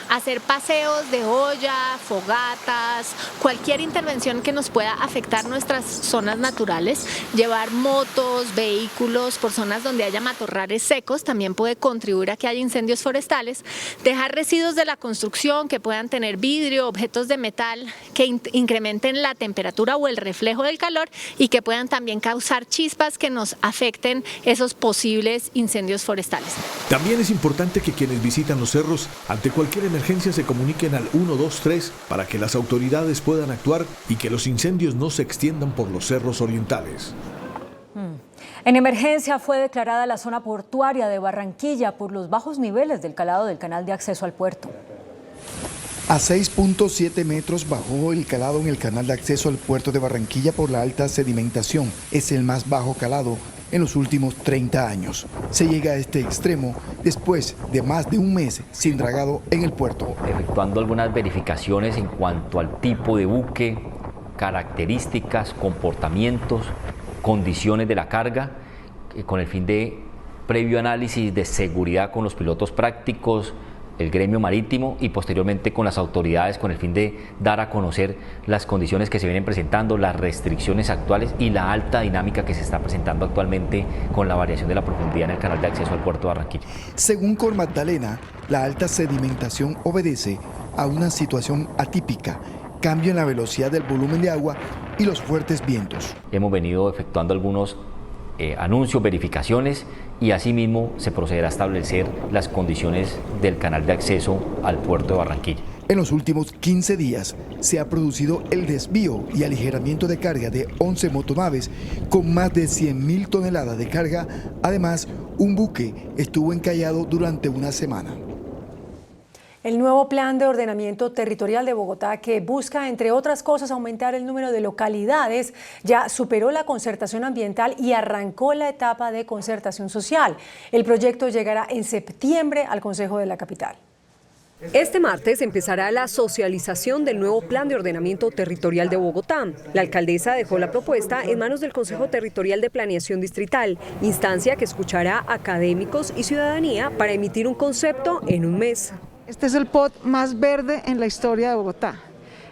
[SPEAKER 16] Hacer paseos de olla, fogatas, cualquier intervención que nos pueda afectar nuestras zonas naturales, llevar motos, vehículos por zonas donde haya matorrales secos, también puede contribuir a que haya incendios forestales, dejar residuos de la construcción que puedan tener vidrio, objetos de metal que incrementen la temperatura o el reflejo del calor y que puedan también causar chispas que nos afecten esos posibles incendios forestales.
[SPEAKER 9] También es importante que quienes visitan los cerros ante cualquier emergencia se comuniquen al 123 para que las autoridades puedan actuar y que los incendios no se extiendan por los cerros orientales.
[SPEAKER 2] En emergencia fue declarada la zona portuaria de Barranquilla por los bajos niveles del calado del canal de acceso al puerto.
[SPEAKER 19] A 6.7 metros bajó el calado en el canal de acceso al puerto de Barranquilla por la alta sedimentación. Es el más bajo calado en los últimos 30 años. Se llega a este extremo después de más de un mes sin dragado en el puerto.
[SPEAKER 20] Efectuando algunas verificaciones en cuanto al tipo de buque, características, comportamientos, condiciones de la carga, con el fin de previo análisis de seguridad con los pilotos prácticos, el gremio marítimo y posteriormente con las autoridades con el fin de dar a conocer las condiciones que se vienen presentando, las restricciones actuales y la alta dinámica que se está presentando actualmente con la variación de la profundidad en el canal de acceso al puerto de Barranquilla.
[SPEAKER 19] Según Cor Magdalena, la alta sedimentación obedece a una situación atípica, cambio en la velocidad del volumen de agua y los fuertes vientos.
[SPEAKER 20] Hemos venido efectuando algunos anuncios, verificaciones, y asimismo se procederá a establecer las condiciones del canal de acceso al puerto de Barranquilla.
[SPEAKER 19] En los últimos 15 días se ha producido el desvío y aligeramiento de carga de 11 motonaves con más de 100.000 toneladas de carga. Además, un buque estuvo encallado durante una semana.
[SPEAKER 7] El nuevo Plan de Ordenamiento Territorial de Bogotá, que busca, entre otras cosas, aumentar el número de localidades, ya superó la concertación ambiental y arrancó la etapa de concertación social. El proyecto llegará en septiembre al Consejo de la Capital.
[SPEAKER 21] Este martes empezará la socialización del nuevo Plan de Ordenamiento Territorial de Bogotá. La alcaldesa dejó la propuesta en manos del Consejo Territorial de Planeación Distrital, instancia que escuchará a académicos y ciudadanía para emitir un concepto en un mes.
[SPEAKER 22] Este es el POT más verde en la historia de Bogotá.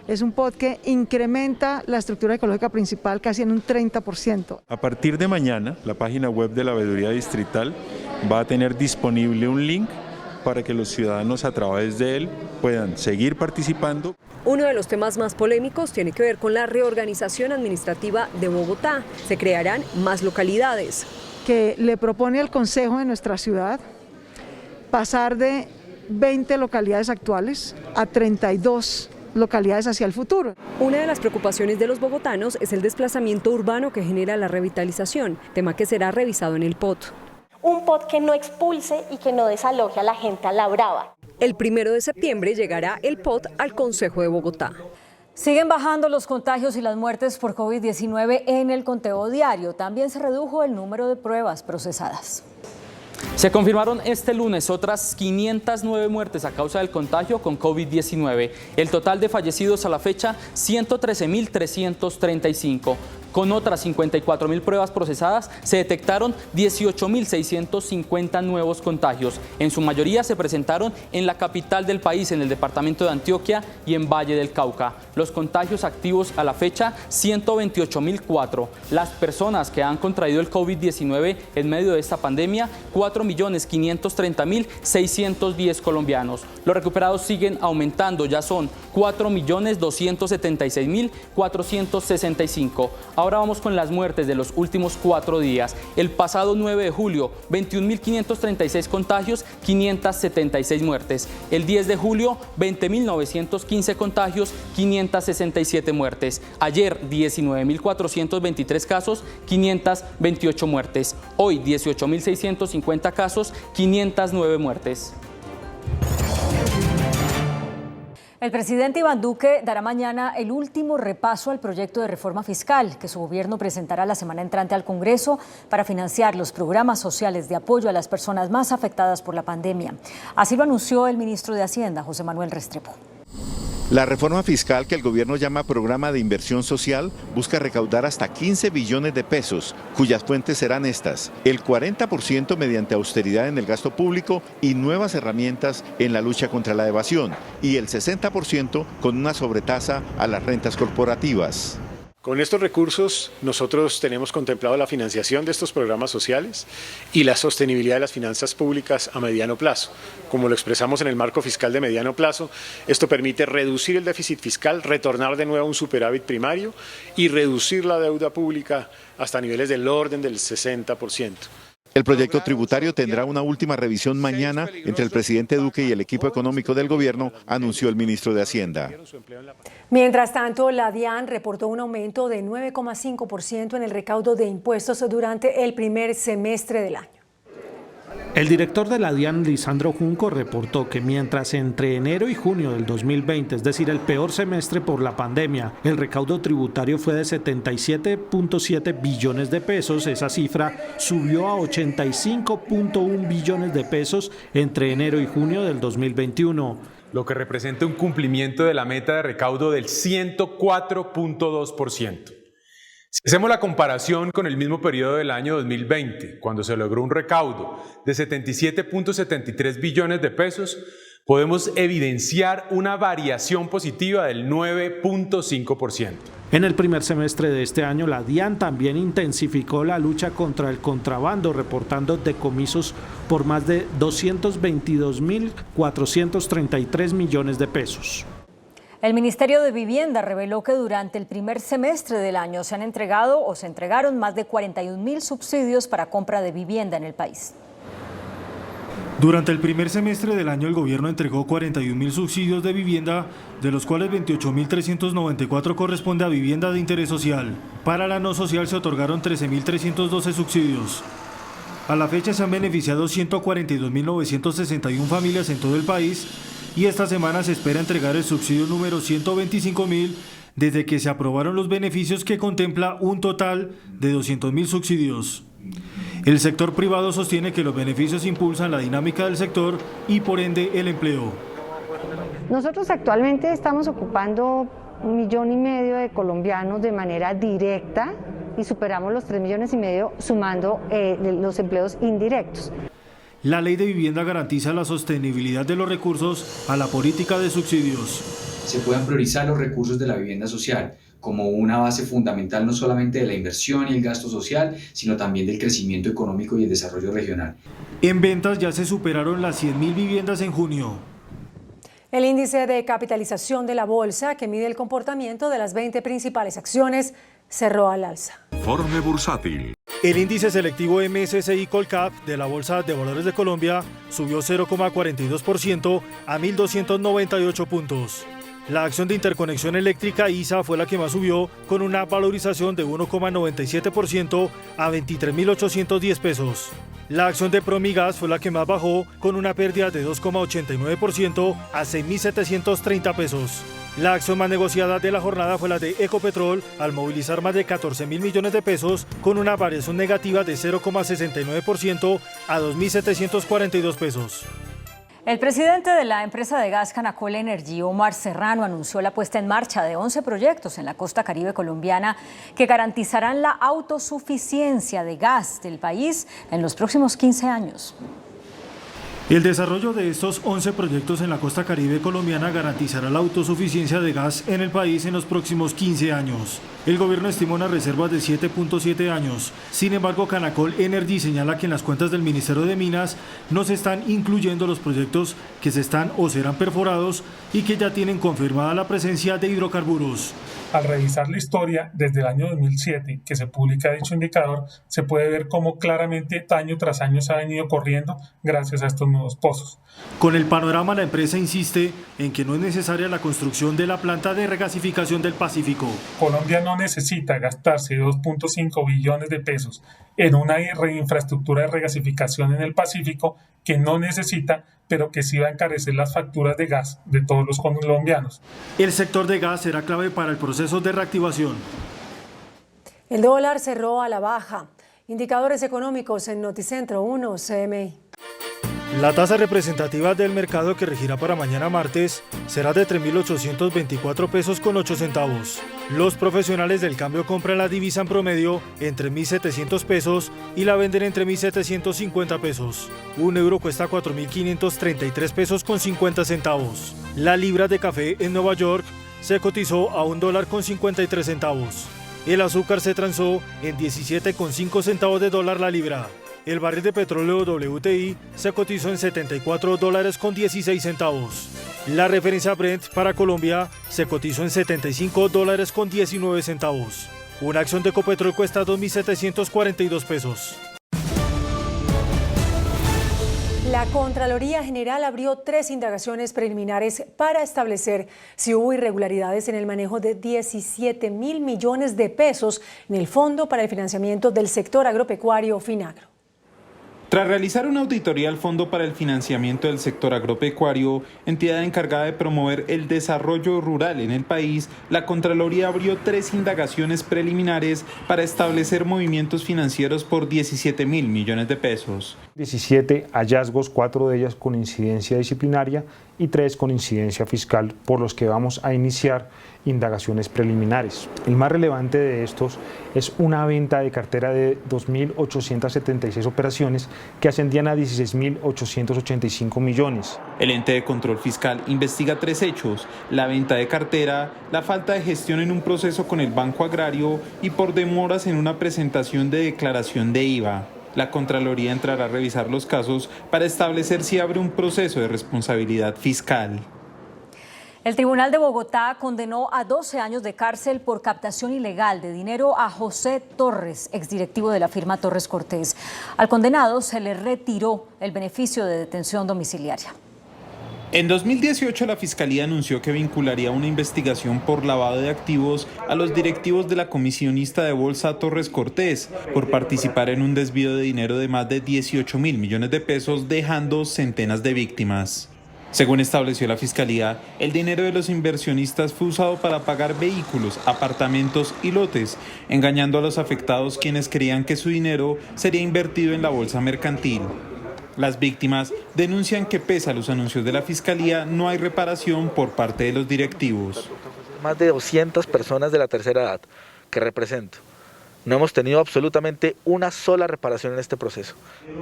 [SPEAKER 22] Es un POT que incrementa la estructura ecológica principal casi en un 30%.
[SPEAKER 23] A partir de mañana, la página web de la Veeduría Distrital
[SPEAKER 3] va a tener disponible un link para que los ciudadanos a través de él puedan seguir participando.
[SPEAKER 21] Uno de los temas más polémicos tiene que ver con la reorganización administrativa de Bogotá. Se crearán más localidades.
[SPEAKER 22] Que le propone al Consejo de nuestra ciudad pasar de 20 localidades actuales a 32 localidades hacia el futuro.
[SPEAKER 21] Una de las preocupaciones de los bogotanos es el desplazamiento urbano que genera la revitalización, tema que será revisado en el POT.
[SPEAKER 4] Un POT que no expulse y que no desaloje a la gente a la brava.
[SPEAKER 21] El 1 de septiembre llegará el POT al Consejo de Bogotá.
[SPEAKER 2] Siguen bajando los contagios y las muertes por COVID-19 en el conteo diario. También se redujo el número de pruebas procesadas.
[SPEAKER 6] Se confirmaron este lunes otras 509 muertes a causa del contagio con COVID-19. El total de fallecidos a la fecha, 113.335. Con otras 54.000 pruebas procesadas, se detectaron 18.650 nuevos contagios. En su mayoría se presentaron en la capital del país, en el departamento de Antioquia y en Valle del Cauca. Los contagios activos a la fecha, 128.004. Las personas que han contraído el COVID-19 en medio de esta pandemia, 4.530.610 colombianos. Los recuperados siguen aumentando, ya son 4.276.465. Ahora vamos con las muertes de los últimos 4 días. El pasado 9 de julio, 21.536 contagios, 576 muertes. El 10 de julio, 20.915 contagios, 567 muertes. Ayer, 19.423 casos, 528 muertes. Hoy, 18.650 casos, 509 muertes.
[SPEAKER 2] El presidente Iván Duque dará mañana el último repaso al proyecto de reforma fiscal que su gobierno presentará la semana entrante al Congreso para financiar los programas sociales de apoyo a las personas más afectadas por la pandemia. Así lo anunció el ministro de Hacienda, José Manuel Restrepo.
[SPEAKER 18] La reforma fiscal, que el gobierno llama Programa de Inversión Social, busca recaudar hasta 15 billones de pesos, cuyas fuentes serán estas: el 40% mediante austeridad en el gasto público y nuevas herramientas en la lucha contra la evasión, y el 60% con una sobretasa a las rentas corporativas.
[SPEAKER 23] Con estos recursos nosotros tenemos contemplado la financiación de estos programas sociales y la sostenibilidad de las finanzas públicas a mediano plazo. Como lo expresamos en el marco fiscal de mediano plazo, esto permite reducir el déficit fiscal, retornar de nuevo a un superávit primario y reducir la deuda pública hasta niveles del orden del 60%.
[SPEAKER 18] El proyecto tributario tendrá una última revisión mañana entre el presidente Duque y el equipo económico del gobierno, anunció el ministro de Hacienda.
[SPEAKER 7] Mientras tanto, la DIAN reportó un aumento de 9,5% en el recaudo de impuestos durante el primer semestre del año.
[SPEAKER 28] El director de la DIAN, Lisandro Junco, reportó que mientras entre enero y junio del 2020, es decir, el peor semestre por la pandemia, el recaudo tributario fue de 77.7 billones de pesos, esa cifra subió a 85.1 billones de pesos entre enero y junio del 2021.
[SPEAKER 24] Lo que representa un cumplimiento de la meta de recaudo del 104.2%. Si hacemos la comparación con el mismo periodo del año 2020, cuando se logró un recaudo de 77.73 billones de pesos, podemos evidenciar una variación positiva del 9.5%.
[SPEAKER 28] En el primer semestre de este año, la DIAN también intensificó la lucha contra el contrabando, reportando decomisos por más de 222.433 millones de pesos.
[SPEAKER 2] El Ministerio de Vivienda reveló que durante el primer semestre del año se han entregado o se entregaron más de 41.000 subsidios para compra de vivienda en el país.
[SPEAKER 25] Durante el primer semestre del año, el gobierno entregó 41.000 subsidios de vivienda, de los cuales 28.394 corresponde a vivienda de interés social. Para la no social se otorgaron 13.312 subsidios. A la fecha se han beneficiado 142.961 familias en todo el país, y esta semana se espera entregar el subsidio número 125.000 desde que se aprobaron los beneficios, que contempla un total de 200.000 subsidios. El sector privado sostiene que los beneficios impulsan la dinámica del sector y por ende el empleo.
[SPEAKER 26] Nosotros actualmente estamos ocupando 1,5 millones de colombianos de manera directa y superamos los 3,5 millones sumando los empleos indirectos.
[SPEAKER 25] La ley de vivienda garantiza la sostenibilidad de los recursos a la política de subsidios.
[SPEAKER 27] Se puedan priorizar los recursos de la vivienda social,
[SPEAKER 10] como una base fundamental no solamente de la inversión y el gasto social, sino también del crecimiento económico y el desarrollo regional.
[SPEAKER 25] En ventas ya se superaron las 100.000 viviendas en junio.
[SPEAKER 7] El índice de capitalización de la bolsa, que mide el comportamiento de las 20 principales acciones, cerró al alza.
[SPEAKER 11] Informe bursátil.
[SPEAKER 25] El índice selectivo MSCI Colcap de la Bolsa de Valores de Colombia subió 0,42% a 1.298 puntos. La acción de interconexión eléctrica ISA fue la que más subió, con una valorización de 1,97% a 23.810 pesos. La acción de Promigas fue la que más bajó, con una pérdida de 2,89% a 6.730 pesos. La acción más negociada de la jornada fue la de Ecopetrol, al movilizar más de 14.000 millones de pesos, con una variación negativa de 0,69% a 2.742 pesos.
[SPEAKER 2] El presidente de la empresa de gas Canacol Energy, Omar Serrano, anunció la puesta en marcha de 11 proyectos en la costa caribe colombiana que garantizarán la autosuficiencia de gas del país en los próximos 15 años.
[SPEAKER 25] El desarrollo de estos 11 proyectos en la costa caribe colombiana garantizará la autosuficiencia de gas en el país en los próximos 15 años. El gobierno estima una reserva de 7.7 años. Sin embargo, Canacol Energy señala que en las cuentas del Ministerio de Minas no se están incluyendo los proyectos que se están o serán perforados y que ya tienen confirmada la presencia de hidrocarburos.
[SPEAKER 12] Al revisar la historia desde el año 2007 que se publica dicho indicador, se puede ver cómo claramente año tras año se ha venido corriendo gracias a estos nuevos pozos.
[SPEAKER 25] Con el panorama, la empresa insiste en que no es necesaria la construcción de la planta de regasificación del Pacífico.
[SPEAKER 12] Colombia no necesita gastarse 2.5 billones de pesos en una infraestructura de regasificación en el Pacífico que no necesita, pero que sí va a encarecer las facturas de gas de todos los colombianos.
[SPEAKER 25] El sector de gas será clave para el proceso de reactivación.
[SPEAKER 7] El dólar cerró a la baja. Indicadores económicos en Noticentro 1 CMI.
[SPEAKER 25] La tasa representativa del mercado, que regirá para mañana martes, será de 3.824 pesos con 8 centavos. Los profesionales del cambio compran la divisa en promedio entre 1.700 pesos y la venden entre 1.750 pesos. Un euro cuesta 4.533 pesos con 50 centavos. La libra de café en Nueva York se cotizó a $1.53 centavos. El azúcar se transó en 17,5 centavos de dólar la libra. El barril de petróleo WTI se cotizó en $74.16 centavos. La referencia Brent para Colombia se cotizó en $75.19 centavos. Una acción de Ecopetrol cuesta 2.742 pesos.
[SPEAKER 7] La Contraloría General abrió 3 indagaciones preliminares para establecer si hubo irregularidades en el manejo de 17.000 millones de pesos en el Fondo para el Financiamiento del Sector Agropecuario FINAGRO.
[SPEAKER 13] Tras realizar una auditoría al Fondo para el Financiamiento del Sector Agropecuario, entidad encargada de promover el desarrollo rural en el país, la Contraloría abrió 3 indagaciones preliminares para establecer movimientos financieros por 17.000 millones de pesos.
[SPEAKER 14] 17 hallazgos, 4 de ellas con incidencia disciplinaria y 3 con incidencia fiscal, por los que vamos a iniciar indagaciones preliminares. El más relevante de estos es una venta de cartera de 2.876 operaciones que ascendían a 16.885 millones.
[SPEAKER 13] El ente de control fiscal investiga 3 hechos: la venta de cartera, la falta de gestión en un proceso con el Banco Agrario y por demoras en una presentación de declaración de IVA. La Contraloría entrará a revisar los casos para establecer si abre un proceso de responsabilidad fiscal.
[SPEAKER 2] El Tribunal de Bogotá condenó a 12 años de cárcel por captación ilegal de dinero a José Torres, exdirectivo de la firma Torres Cortés. Al condenado se le retiró el beneficio de detención domiciliaria.
[SPEAKER 13] En 2018, la Fiscalía anunció que vincularía una investigación por lavado de activos a los directivos de la comisionista de bolsa Torres Cortés por participar en un desvío de dinero de más de 18.000 millones de pesos, dejando centenas de víctimas. Según estableció la Fiscalía, el dinero de los inversionistas fue usado para pagar vehículos, apartamentos y lotes, engañando a los afectados, quienes creían que su dinero sería invertido en la bolsa mercantil. Las víctimas denuncian que pese a los anuncios de la Fiscalía no hay reparación por parte de los directivos.
[SPEAKER 15] Más de 200 personas de la tercera edad que represento
[SPEAKER 1] No hemos tenido absolutamente una sola reparación en este proceso.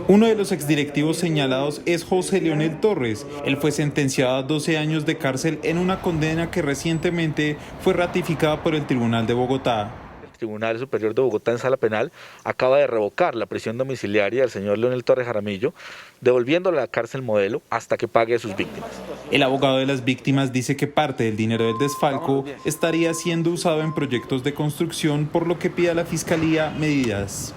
[SPEAKER 13] Uno de los exdirectivos señalados es José Leonel Torres. Él fue sentenciado a 12 años de cárcel en una condena que recientemente fue ratificada por el Tribunal de Bogotá.
[SPEAKER 1] El Tribunal Superior de Bogotá en sala penal acaba de revocar la prisión domiciliaria del señor Leonel Torres Jaramillo, devolviéndole a la cárcel modelo hasta que pague a sus víctimas.
[SPEAKER 13] El abogado de las víctimas dice que parte del dinero del desfalco estaría siendo usado en proyectos de construcción, por lo que pide a la Fiscalía medidas.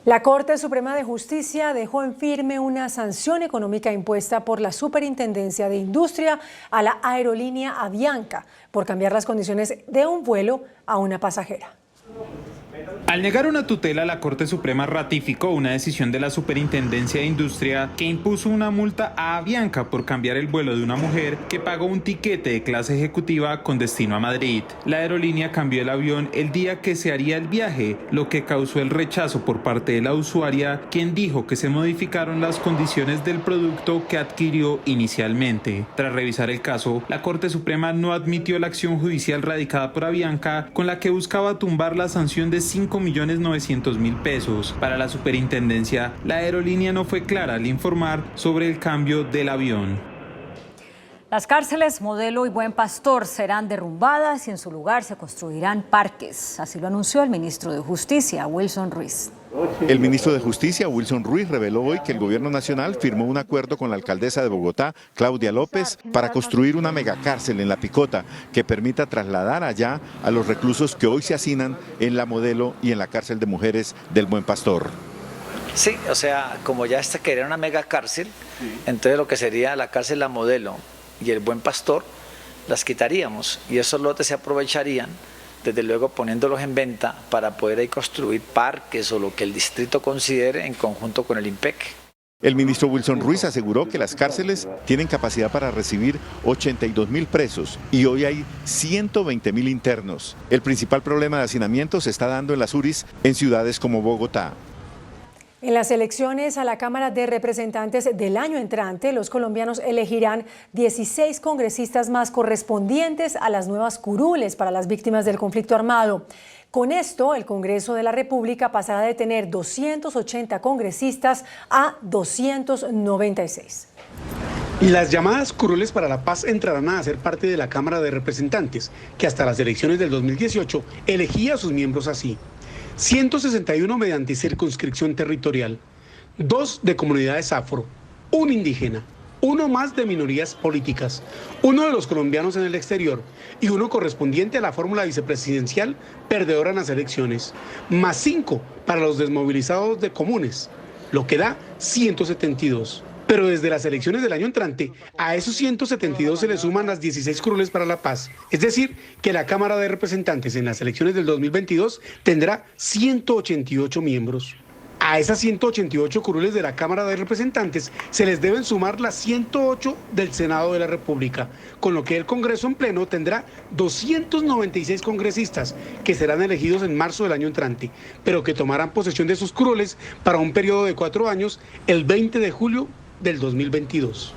[SPEAKER 7] La Corte Suprema de Justicia dejó en firme una sanción económica impuesta por la Superintendencia de Industria a la aerolínea Avianca por cambiar las condiciones de un vuelo a una pasajera.
[SPEAKER 13] Al negar una tutela, la Corte Suprema ratificó una decisión de la Superintendencia de Industria que impuso una multa a Avianca por cambiar el vuelo de una mujer que pagó un tiquete de clase ejecutiva con destino a Madrid. La aerolínea cambió el avión el día que se haría el viaje, lo que causó el rechazo por parte de la usuaria, quien dijo que se modificaron las condiciones del producto que adquirió inicialmente. Tras revisar el caso, la Corte Suprema no admitió la acción judicial radicada por Avianca, con la que buscaba tumbar la sanción de 5.900.000 pesos. Para la superintendencia, la aerolínea no fue clara al informar sobre el cambio del avión.
[SPEAKER 2] Las cárceles Modelo y Buen Pastor serán derrumbadas y en su lugar se construirán parques. Así lo anunció el ministro de Justicia, Wilson Ruiz.
[SPEAKER 18] El ministro de Justicia, Wilson Ruiz, reveló hoy que el gobierno nacional firmó un acuerdo con la alcaldesa de Bogotá, Claudia López, para construir una megacárcel en La Picota que permita trasladar allá a los reclusos que hoy se hacinan en la Modelo y en la cárcel de mujeres del Buen Pastor.
[SPEAKER 5] Sí, o sea, como ya esta quería una megacárcel, entonces lo que sería la cárcel La Modelo y el Buen Pastor las quitaríamos y esos lotes se aprovecharían, desde luego poniéndolos en venta para poder ahí construir parques o lo que el distrito considere en conjunto con el IMPEC.
[SPEAKER 18] El ministro Wilson Ruiz aseguró que las cárceles tienen capacidad para recibir 82.000 presos y hoy hay 120.000 internos. El principal problema de hacinamiento se está dando en las URIs en ciudades como Bogotá.
[SPEAKER 7] En las elecciones a la Cámara de Representantes del año entrante, los colombianos elegirán 16 congresistas más correspondientes a las nuevas curules para las víctimas del conflicto armado. Con esto, el Congreso de la República pasará de tener 280 congresistas a 296.
[SPEAKER 8] Las llamadas curules para la paz entrarán a ser parte de la Cámara de Representantes, que hasta las elecciones del 2018 elegía a sus miembros así: 161 mediante circunscripción territorial, 2 de comunidades afro, 1 indígena, 1 más de minorías políticas, 1 de los colombianos en el exterior y 1 correspondiente a la fórmula vicepresidencial perdedora en las elecciones, más 5 para los desmovilizados de comunes, lo que da 172. Pero desde las elecciones del año entrante, a esos 172 se le suman las 16 curules para la paz. Es decir, que la Cámara de Representantes en las elecciones del 2022 tendrá 188 miembros. A esas 188 curules de la Cámara de Representantes se les deben sumar las 108 del Senado de la República, con lo que el Congreso en pleno tendrá 296 congresistas que serán elegidos en marzo del año entrante, pero que tomarán posesión de sus curules para un periodo de 4 años, el 20 de julio del 2022.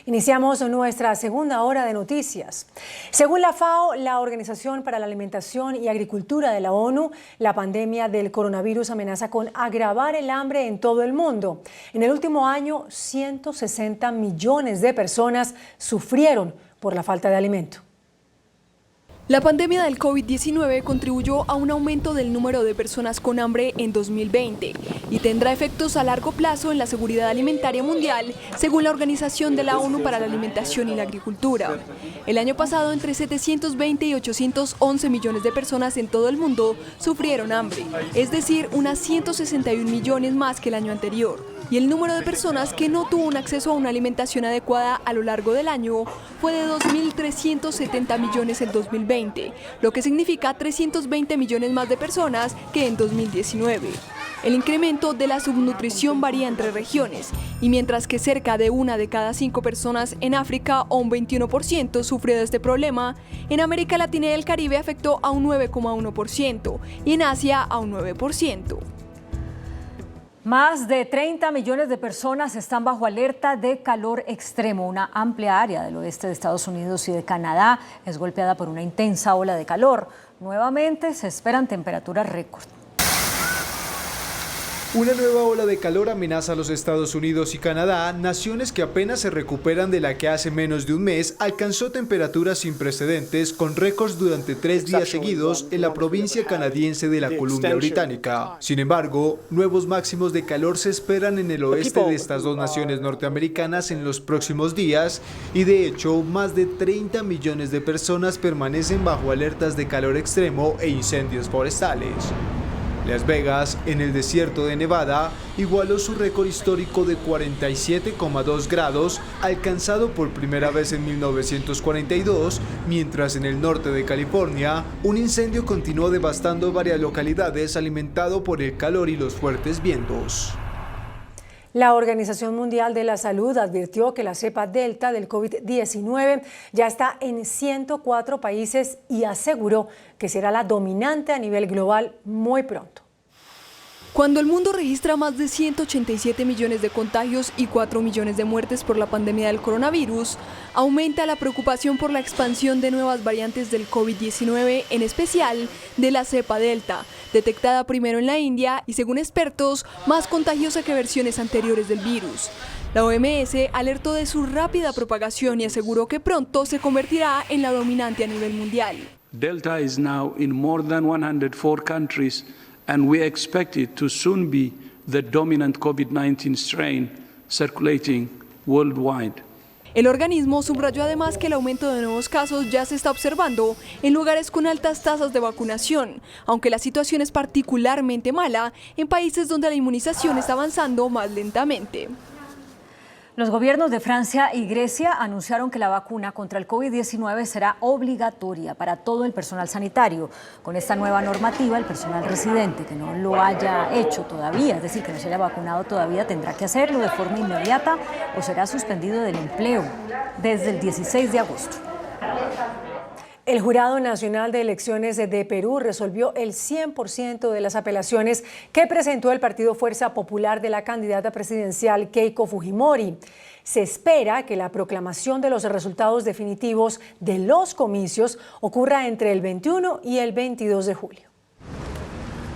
[SPEAKER 7] Iniciamos nuestra segunda hora de noticias. Según la FAO, la Organización para la Alimentación y Agricultura de la ONU, la pandemia del coronavirus amenaza con agravar el hambre en todo el mundo. En el último año, 160 millones de personas sufrieron por la falta de alimento.
[SPEAKER 11] La pandemia del COVID-19 contribuyó a un aumento del número de personas con hambre en 2020 y tendrá efectos a largo plazo en la seguridad alimentaria mundial, según la Organización de la ONU para la Alimentación y la Agricultura. El año pasado, entre 720 y 811 millones de personas en todo el mundo sufrieron hambre, es decir, unas 161 millones más que el año anterior. Y el número de personas que no tuvo un acceso a una alimentación adecuada a lo largo del año fue de 2.370 millones en 2020, lo que significa 320 millones más de personas que en 2019. El incremento de la subnutrición varía entre regiones, y mientras que cerca de 1 de cada 5 personas en África, o un 21%, sufrió de este problema, en América Latina y el Caribe afectó a un 9,1% y en Asia a un 9%.
[SPEAKER 2] Más de 30 millones de personas están bajo alerta de calor extremo. Una amplia área del oeste de Estados Unidos y de Canadá es golpeada por una intensa ola de calor. Nuevamente se esperan temperaturas récord.
[SPEAKER 3] Una nueva ola de calor amenaza a los Estados Unidos y Canadá, naciones que apenas se recuperan de la que hace menos de un mes alcanzó temperaturas sin precedentes con récords durante 3 días seguidos en la provincia canadiense de la Columbia Británica. Sin embargo, nuevos máximos de calor se esperan en el oeste de estas dos naciones norteamericanas en los próximos días y de hecho más de 30 millones de personas permanecen bajo alertas de calor extremo e incendios forestales. Las Vegas, en el desierto de Nevada, igualó su récord histórico de 47,2 grados, alcanzado por primera vez en 1942, mientras en el norte de California, un incendio continuó devastando varias localidades alimentado por el calor y los fuertes vientos.
[SPEAKER 7] La Organización Mundial de la Salud advirtió que la cepa Delta del COVID-19 ya está en 104 países y aseguró que será la dominante a nivel global muy pronto.
[SPEAKER 11] Cuando el mundo registra más de 187 millones de contagios y 4 millones de muertes por la pandemia del coronavirus, aumenta la preocupación por la expansión de nuevas variantes del COVID-19, en especial de la cepa Delta, detectada primero en la India y, según expertos, más contagiosa que versiones anteriores del virus. La OMS alertó de su rápida propagación y aseguró que pronto se convertirá en la dominante a nivel mundial.
[SPEAKER 9] Delta is now in more than 104 countries. And we expect it to soon be the dominant COVID-19 strain circulating worldwide.
[SPEAKER 11] El organismo subrayó además que el aumento de nuevos casos ya se está observando en lugares con altas tasas de vacunación, aunque la situación es particularmente mala en países donde la inmunización está avanzando más lentamente.
[SPEAKER 2] Los gobiernos de Francia y Grecia anunciaron que la vacuna contra el COVID-19 será obligatoria para todo el personal sanitario. Con esta nueva normativa, el personal residente que no lo haya hecho todavía, es decir, que no se haya vacunado todavía, tendrá que hacerlo de forma inmediata o será suspendido del empleo desde el 16 de agosto.
[SPEAKER 7] El Jurado Nacional de Elecciones de Perú resolvió el 100% de las apelaciones que presentó el Partido Fuerza Popular de la candidata presidencial Keiko Fujimori. Se espera que la proclamación de los resultados definitivos de los comicios ocurra entre el 21 y el 22 de julio.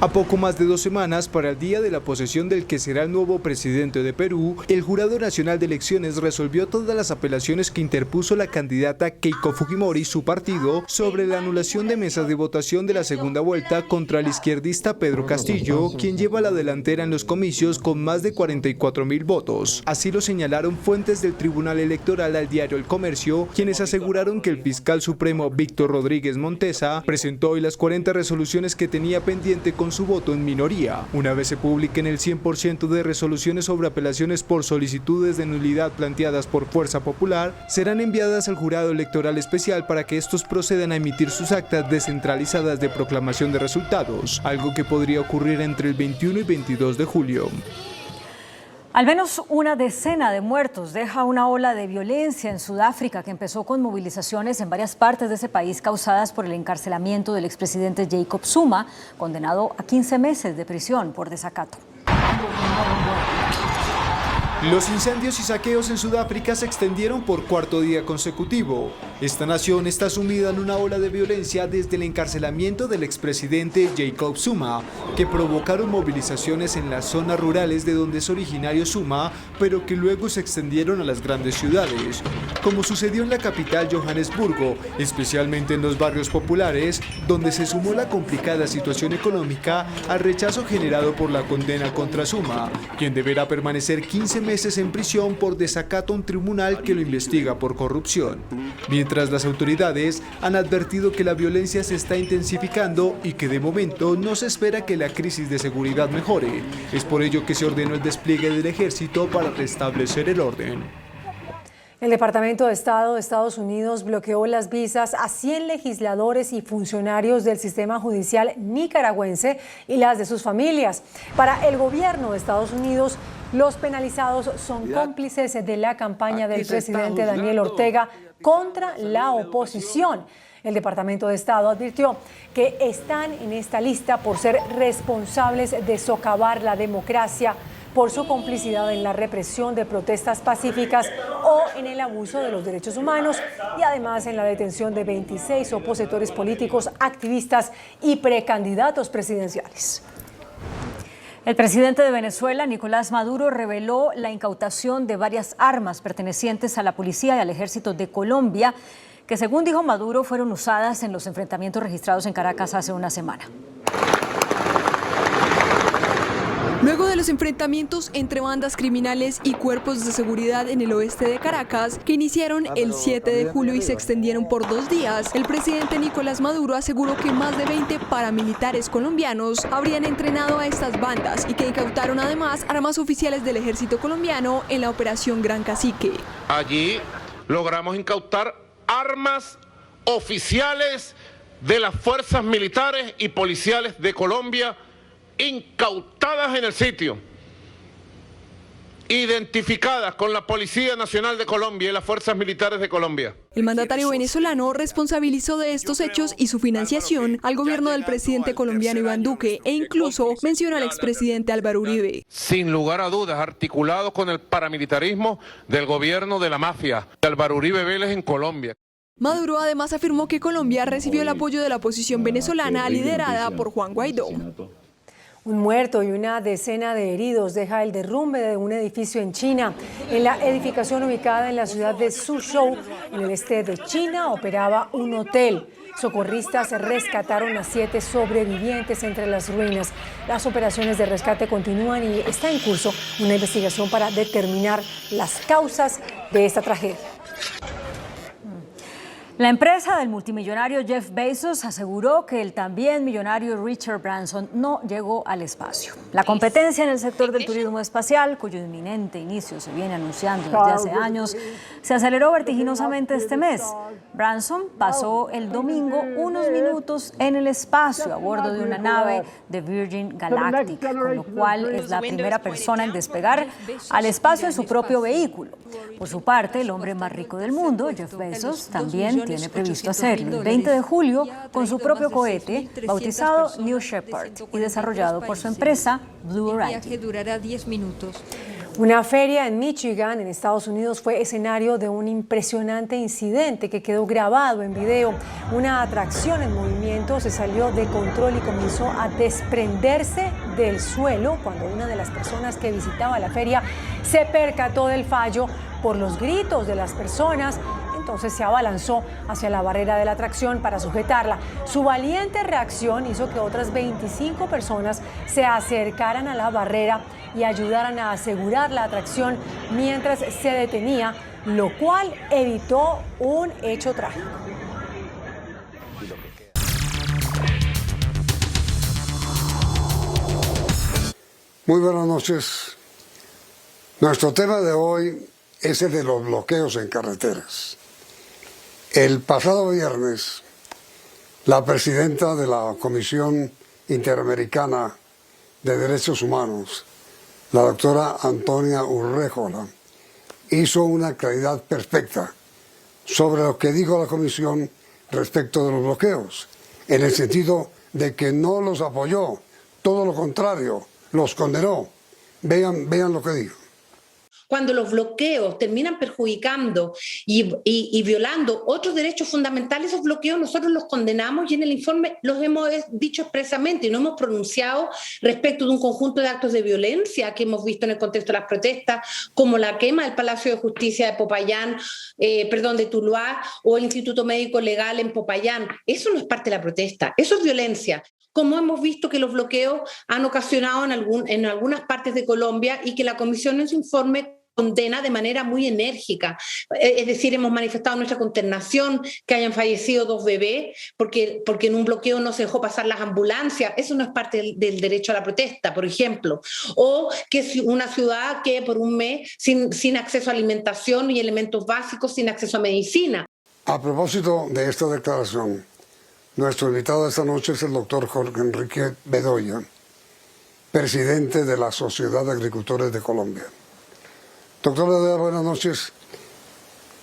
[SPEAKER 3] A poco más de 2 semanas para el día de la posesión del que será el nuevo presidente de Perú, el Jurado Nacional de Elecciones resolvió todas las apelaciones que interpuso la candidata Keiko Fujimori y su partido sobre la anulación de mesas de votación de la segunda vuelta contra el izquierdista Pedro Castillo, quien lleva la delantera en los comicios con más de 44.000 votos. Así lo señalaron fuentes del Tribunal Electoral al diario El Comercio, quienes aseguraron que el fiscal supremo Víctor Rodríguez Montesa presentó hoy las 40 resoluciones que tenía pendiente con su voto en minoría. Una vez se publiquen el 100% de resoluciones sobre apelaciones por solicitudes de nulidad planteadas por Fuerza Popular, serán enviadas al Jurado Electoral Especial para que estos procedan a emitir sus actas descentralizadas de proclamación de resultados, algo que podría ocurrir entre el 21 y 22 de julio.
[SPEAKER 2] Al menos una decena de muertos deja una ola de violencia en Sudáfrica que empezó con movilizaciones en varias partes de ese país causadas por el encarcelamiento del expresidente Jacob Zuma, condenado a 15 meses de prisión por desacato.
[SPEAKER 3] Los incendios y saqueos en Sudáfrica se extendieron por 4º día consecutivo. Esta nación está sumida en una ola de violencia desde el encarcelamiento del expresidente Jacob Zuma, que provocaron movilizaciones en las zonas rurales de donde es originario Zuma, pero que luego se extendieron a las grandes ciudades, como sucedió en la capital Johannesburgo, especialmente en los barrios populares, donde se sumó la complicada situación económica al rechazo generado por la condena contra Zuma, quien deberá permanecer 15 meses en prisión por desacato a un tribunal que lo investiga por corrupción. Mientras las autoridades han advertido que la violencia se está intensificando y que de momento no se espera que la crisis de seguridad mejore. Es por ello que se ordenó el despliegue del ejército para restablecer el orden.
[SPEAKER 7] El Departamento de Estado de Estados Unidos bloqueó las visas a 100 legisladores y funcionarios del sistema judicial nicaragüense y las de sus familias. Para el gobierno de Estados Unidos, los penalizados son cómplices de la campaña del presidente Daniel Ortega contra la oposición. El Departamento de Estado advirtió que están en esta lista por ser responsables de socavar la democracia, por su complicidad en la represión de protestas pacíficas o en el abuso de los derechos humanos y además en la detención de 26 opositores políticos, activistas y precandidatos presidenciales.
[SPEAKER 2] El presidente de Venezuela, Nicolás Maduro, reveló la incautación de varias armas pertenecientes a la policía y al ejército de Colombia, que según dijo Maduro fueron usadas en los enfrentamientos registrados en Caracas hace una semana.
[SPEAKER 11] Luego de los enfrentamientos entre bandas criminales y cuerpos de seguridad en el oeste de Caracas, que iniciaron el 7 de julio y se extendieron por 2 días, el presidente Nicolás Maduro aseguró que más de 20 paramilitares colombianos habrían entrenado a estas bandas y que incautaron además armas oficiales del ejército colombiano en la operación Gran Cacique.
[SPEAKER 4] Allí logramos incautar armas oficiales de las fuerzas militares y policiales de Colombia, incautadas en el sitio, identificadas con la Policía Nacional de Colombia y las Fuerzas Militares de Colombia.
[SPEAKER 11] El mandatario venezolano responsabilizó de estos hechos y su financiación al gobierno del presidente colombiano Iván Duque e incluso mencionó al expresidente Álvaro Uribe.
[SPEAKER 4] Sin lugar a dudas, articulado con el paramilitarismo del gobierno de la mafia, de Álvaro Uribe Vélez en Colombia.
[SPEAKER 11] Maduro además afirmó que Colombia recibió el apoyo de la oposición venezolana liderada por Juan Guaidó.
[SPEAKER 7] Un muerto y una decena de heridos deja el derrumbe de un edificio en China. En la edificación ubicada en la ciudad de Suzhou, en el este de China, operaba un hotel. Socorristas rescataron a 7 sobrevivientes entre las ruinas. Las operaciones de rescate continúan y está en curso una investigación para determinar las causas de esta tragedia.
[SPEAKER 2] La empresa del multimillonario Jeff Bezos aseguró que el también millonario Richard Branson no llegó al espacio. La competencia en el sector del turismo espacial, cuyo inminente inicio se viene anunciando desde hace años, se aceleró vertiginosamente este mes. Branson pasó el domingo unos minutos en el espacio a bordo de una nave de Virgin Galactic, con lo cual es la primera persona en despegar al espacio en su propio vehículo. Por su parte, el hombre más rico del mundo, Jeff Bezos, también tiene previsto hacerlo el 20 de julio con su propio cohete bautizado New Shepard y desarrollado por su empresa Blue Origin.
[SPEAKER 15] Durará 10 minutos.
[SPEAKER 7] Una feria en Michigan, en Estados Unidos, fue escenario de un impresionante incidente que quedó grabado en video. Una atracción en movimiento se salió de control y comenzó a desprenderse del suelo cuando una de las personas que visitaba la feria se percató del fallo por los gritos de las personas. Entonces se abalanzó hacia la barrera de la atracción para sujetarla. Su valiente reacción hizo que otras 25 personas se acercaran a la barrera y ayudaran a asegurar la atracción mientras se detenía, lo cual evitó un hecho trágico.
[SPEAKER 16] Muy buenas noches. Nuestro tema de hoy es el de los bloqueos en carreteras. El pasado viernes, la presidenta de la Comisión Interamericana de Derechos Humanos, la doctora Antonia Urrejola, hizo una claridad perfecta sobre lo que dijo la Comisión respecto de los bloqueos, en el sentido de que no los apoyó, todo lo contrario, los condenó. Vean lo que dijo.
[SPEAKER 17] Cuando los bloqueos terminan perjudicando y violando otros derechos fundamentales, esos bloqueos nosotros los condenamos y en el informe los hemos dicho expresamente y no hemos pronunciado respecto de un conjunto de actos de violencia que hemos visto en el contexto de las protestas, como la quema del Palacio de Justicia de Popayán, de Tuluá, o el Instituto Médico Legal en Popayán. Eso no es parte de la protesta, eso es violencia. Como hemos visto que los bloqueos han ocasionado en algunas partes de Colombia y que la Comisión en su informe condena de manera muy enérgica. Es decir, hemos manifestado nuestra consternación que hayan fallecido 2 bebés porque en un bloqueo no se dejó pasar las ambulancias. Eso no es parte del derecho a la protesta, por ejemplo. O que una ciudad quede por un mes sin acceso a alimentación y elementos básicos, sin acceso a medicina.
[SPEAKER 16] A propósito de esta declaración, nuestro invitado esta noche es el doctor Jorge Enrique Bedoya, presidente de la Sociedad de Agricultores de Colombia. Doctor Bedoya, buenas noches.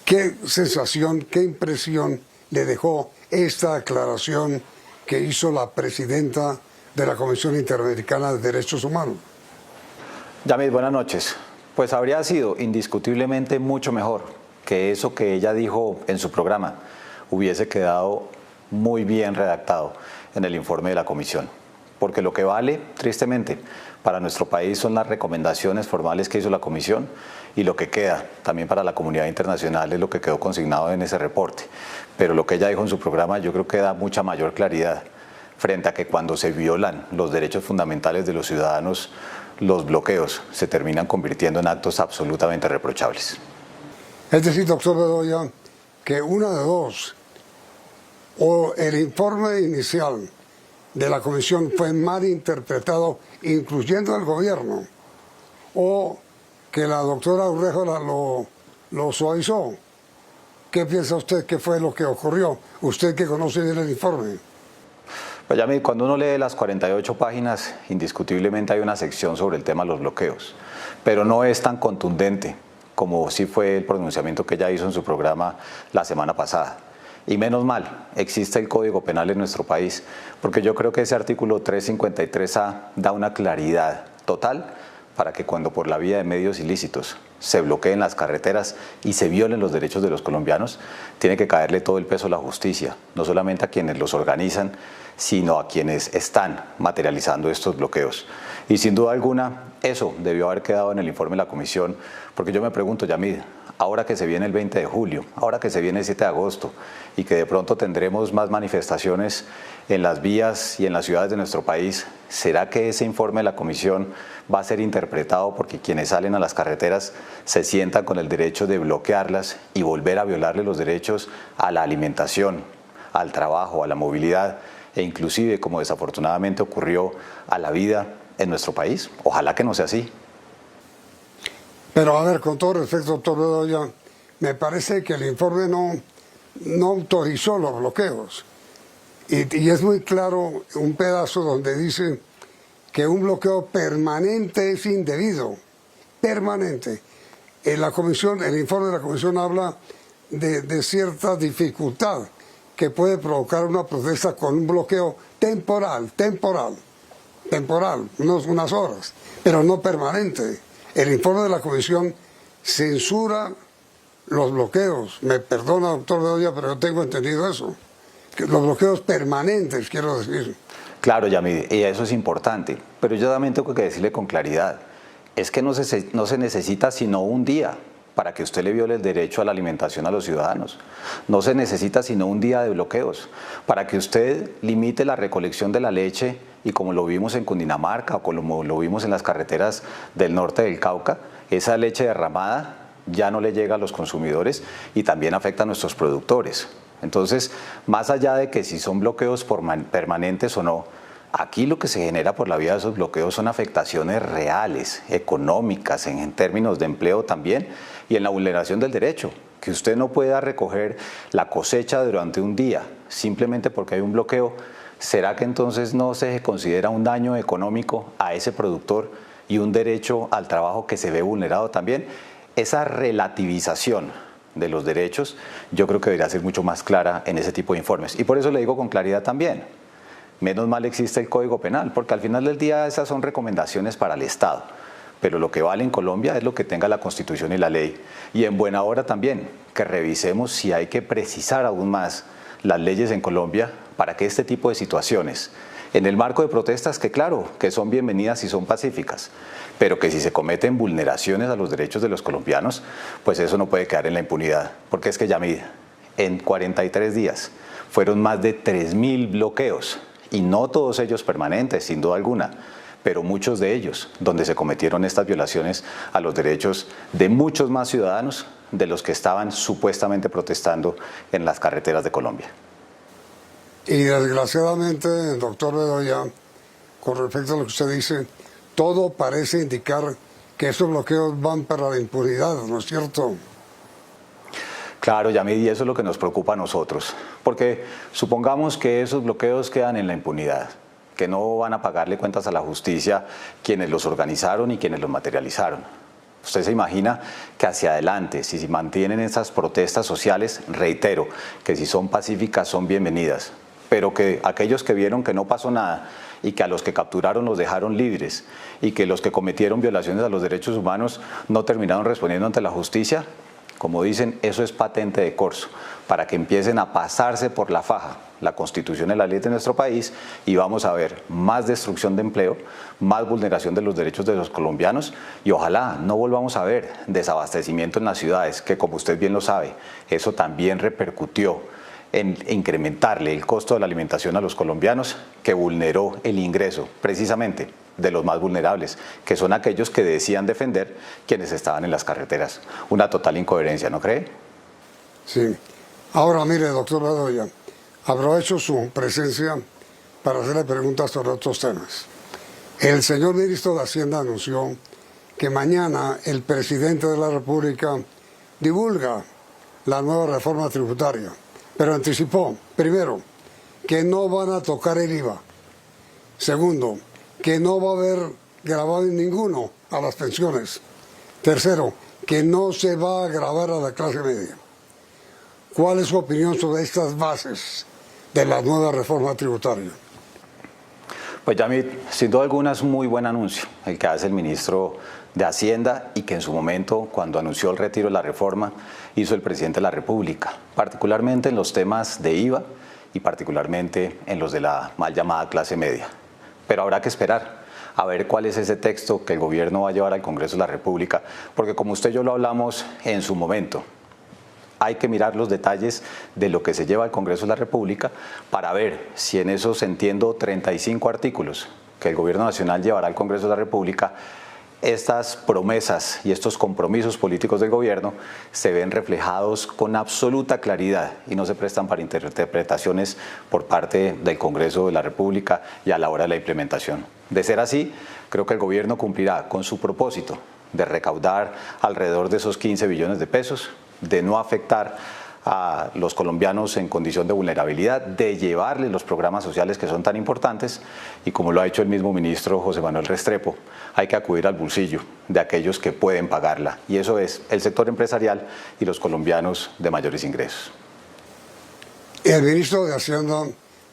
[SPEAKER 16] ¿Qué sensación, qué impresión le dejó esta aclaración que hizo la presidenta de la Comisión Interamericana de Derechos Humanos?
[SPEAKER 6] Yamid, buenas noches. Pues habría sido indiscutiblemente mucho mejor que eso que ella dijo en su programa hubiese quedado muy bien redactado en el informe de la comisión. Porque lo que vale, tristemente, para nuestro país son las recomendaciones formales que hizo la comisión y lo que queda también para la comunidad internacional es lo que quedó consignado en ese reporte. Pero lo que ella dijo en su programa yo creo que da mucha mayor claridad frente a que cuando se violan los derechos fundamentales de los ciudadanos, los bloqueos se terminan convirtiendo en actos absolutamente reprochables.
[SPEAKER 16] Es decir, doctor Bedoya, que una de dos, o el informe inicial de la comisión fue mal interpretado, incluyendo el gobierno, o que la doctora Urréjola lo suavizó. ¿Qué piensa usted que fue lo que ocurrió? Usted que conoce bien el informe.
[SPEAKER 6] Pues Yamid, cuando uno lee las 48 páginas, indiscutiblemente hay una sección sobre el tema de los bloqueos, pero no es tan contundente como sí fue el pronunciamiento que ella hizo en su programa la semana pasada. Y menos mal, existe el Código Penal en nuestro país, porque yo creo que ese artículo 353A da una claridad total para que cuando por la vía de medios ilícitos se bloqueen las carreteras y se violen los derechos de los colombianos, tiene que caerle todo el peso a la justicia, no solamente a quienes los organizan, sino a quienes están materializando estos bloqueos. Y sin duda alguna, eso debió haber quedado en el informe de la comisión, porque yo me pregunto, Yamid, ahora que se viene el 20 de julio, ahora que se viene el 7 de agosto y que de pronto tendremos más manifestaciones en las vías y en las ciudades de nuestro país, ¿será que ese informe de la comisión va a ser interpretado porque quienes salen a las carreteras se sientan con el derecho de bloquearlas y volver a violarle los derechos a la alimentación, al trabajo, a la movilidad e inclusive, como desafortunadamente ocurrió, a la vida en nuestro país? Ojalá que no sea así.
[SPEAKER 16] Pero a ver, con todo respeto, doctor Bedoya, me parece que el informe no autorizó los bloqueos. Y es muy claro un pedazo donde dice que un bloqueo permanente es indebido. Permanente. En la comisión, el informe de la comisión habla de cierta dificultad que puede provocar una protesta con un bloqueo temporal, unas horas, pero no permanente. El informe de la comisión censura los bloqueos. Me perdona, doctor Bedoya, pero yo tengo entendido eso. Que los bloqueos permanentes, quiero decir.
[SPEAKER 6] Claro, Yamid, y eso es importante, pero yo también tengo que decirle con claridad, es que no se necesita sino un día para que usted le viole el derecho a la alimentación a los ciudadanos. No se necesita sino un día de bloqueos para que usted limite la recolección de la leche y como lo vimos en Cundinamarca o como lo vimos en las carreteras del norte del Cauca, esa leche derramada ya no le llega a los consumidores y también afecta a nuestros productores. Entonces, más allá de que si son bloqueos permanentes o no, aquí lo que se genera por la vía de esos bloqueos son afectaciones reales, económicas, en términos de empleo también, y en la vulneración del derecho. Que usted no pueda recoger la cosecha durante un día simplemente porque hay un bloqueo, ¿será que entonces no se considera un daño económico a ese productor y un derecho al trabajo que se ve vulnerado también? Esa relativización de los derechos yo creo que debería ser mucho más clara en ese tipo de informes. Y por eso le digo con claridad también, menos mal existe el Código Penal, porque al final del día esas son recomendaciones para el Estado. Pero lo que vale en Colombia es lo que tenga la Constitución y la ley. Y en buena hora también, que revisemos si hay que precisar aún más las leyes en Colombia para que este tipo de situaciones, en el marco de protestas que claro, que son bienvenidas y son pacíficas, pero que si se cometen vulneraciones a los derechos de los colombianos, pues eso no puede quedar en la impunidad. Porque es que, Yamid, en 43 días fueron más de 3.000 bloqueos, y no todos ellos permanentes, sin duda alguna, pero muchos de ellos, donde se cometieron estas violaciones a los derechos de muchos más ciudadanos de los que estaban supuestamente protestando en las carreteras de Colombia.
[SPEAKER 16] Y desgraciadamente, doctor Bedoya, con respecto a lo que usted dice, todo parece indicar que esos bloqueos van para la impunidad, ¿no es cierto?
[SPEAKER 6] Claro, Yamid, y eso es lo que nos preocupa a nosotros, porque supongamos que esos bloqueos quedan en la impunidad, que no van a pagarle cuentas a la justicia quienes los organizaron y quienes los materializaron. Usted se imagina que hacia adelante, si se mantienen esas protestas sociales, reitero, que si son pacíficas son bienvenidas, pero que aquellos que vieron que no pasó nada y que a los que capturaron los dejaron libres y que los que cometieron violaciones a los derechos humanos no terminaron respondiendo ante la justicia, como dicen, eso es patente de corso, para que empiecen a pasarse por la faja la Constitución y la ley de nuestro país y vamos a ver más destrucción de empleo, más vulneración de los derechos de los colombianos y ojalá no volvamos a ver desabastecimiento en las ciudades, que como usted bien lo sabe, eso también repercutió en incrementarle el costo de la alimentación a los colombianos, que vulneró el ingreso precisamente de los más vulnerables, que son aquellos que decían defender quienes estaban en las carreteras. Una total incoherencia, ¿no cree?
[SPEAKER 16] Sí. Ahora mire, doctor Bedoya, aprovecho su presencia para hacerle preguntas sobre otros temas. El señor ministro de Hacienda anunció que mañana el presidente de la República divulga la nueva reforma tributaria, pero anticipó, primero, que no van a tocar el IVA. Segundo, que no va a haber gravamen ninguno a las pensiones. Tercero, que no se va a gravar a la clase media. ¿Cuál es su opinión sobre estas bases de la nueva reforma tributaria?
[SPEAKER 6] Pues Yamit, sin duda alguna es un muy buen anuncio el que hace el ministro de Hacienda y que en su momento, cuando anunció el retiro de la reforma, hizo el presidente de la República, particularmente en los temas de IVA y particularmente en los de la mal llamada clase media. Pero habrá que esperar a ver cuál es ese texto que el gobierno va a llevar al Congreso de la República, porque como usted y yo lo hablamos en su momento, hay que mirar los detalles de lo que se lleva al Congreso de la República para ver si en esos, entiendo, 35 artículos que el Gobierno Nacional llevará al Congreso de la República, estas promesas y estos compromisos políticos del gobierno se ven reflejados con absoluta claridad y no se prestan para interpretaciones por parte del Congreso de la República y a la hora de la implementación. De ser así, creo que el gobierno cumplirá con su propósito de recaudar alrededor de esos 15 billones de pesos, de no afectar a los colombianos en condición de vulnerabilidad, de llevarles los programas sociales que son tan importantes y como lo ha hecho el mismo ministro José Manuel Restrepo, hay que acudir al bolsillo de aquellos que pueden pagarla y eso es el sector empresarial y los colombianos de mayores ingresos.
[SPEAKER 16] El ministro de Hacienda,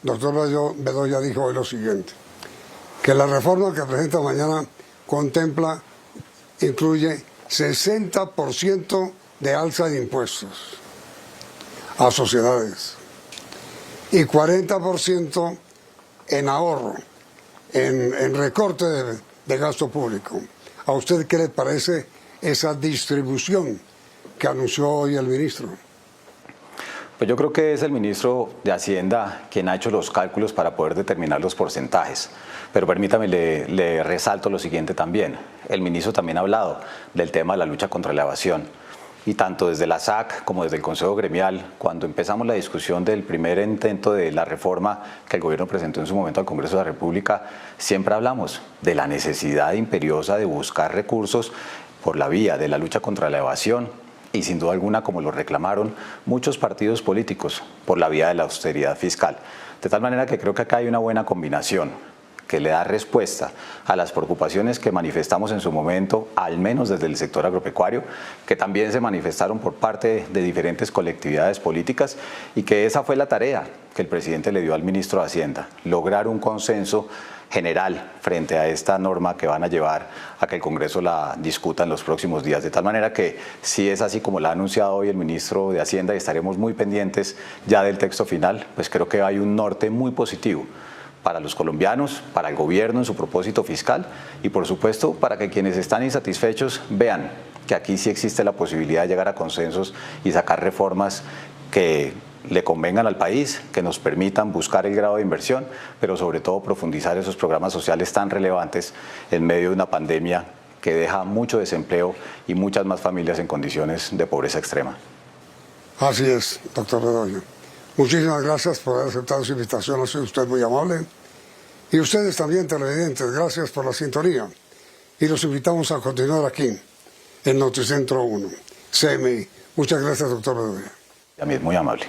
[SPEAKER 16] doctor Bedoya, dijo hoy lo siguiente, que la reforma que presenta mañana incluye 60% de alza de impuestos a sociedades y 40% en ahorro, en recorte de gasto público. ¿A usted qué le parece esa distribución que anunció hoy el ministro?
[SPEAKER 6] Pues yo creo que es el ministro de Hacienda quien ha hecho los cálculos para poder determinar los porcentajes. Pero permítame, le resalto lo siguiente también. El ministro también ha hablado del tema de la lucha contra la evasión. Y tanto desde la SAC como desde el Consejo Gremial, cuando empezamos la discusión del primer intento de la reforma que el gobierno presentó en su momento al Congreso de la República, siempre hablamos de la necesidad imperiosa de buscar recursos por la vía de la lucha contra la evasión y sin duda alguna, como lo reclamaron muchos partidos políticos, por la vía de la austeridad fiscal. De tal manera que creo que acá hay una buena combinación que le da respuesta a las preocupaciones que manifestamos en su momento, al menos desde el sector agropecuario, que también se manifestaron por parte de diferentes colectividades políticas y que esa fue la tarea que el presidente le dio al ministro de Hacienda, lograr un consenso general frente a esta norma que van a llevar a que el Congreso la discuta en los próximos días. De tal manera que si es así como lo ha anunciado hoy el ministro de Hacienda y estaremos muy pendientes ya del texto final, pues creo que hay un norte muy positivo para los colombianos, para el gobierno en su propósito fiscal y por supuesto para que quienes están insatisfechos vean que aquí sí existe la posibilidad de llegar a consensos y sacar reformas que le convengan al país, que nos permitan buscar el grado de inversión, pero sobre todo profundizar esos programas sociales tan relevantes en medio de una pandemia que deja mucho desempleo y muchas más familias en condiciones de pobreza extrema.
[SPEAKER 16] Así es, doctor Bedoya. Muchísimas gracias por haber aceptado su invitación, ha sido usted muy amable. Y ustedes también, televidentes, gracias por la sintonía. Y los invitamos a continuar aquí, en Noticentro 1, CMI. Muchas gracias, doctor Bedoya.
[SPEAKER 6] A mí es muy amable.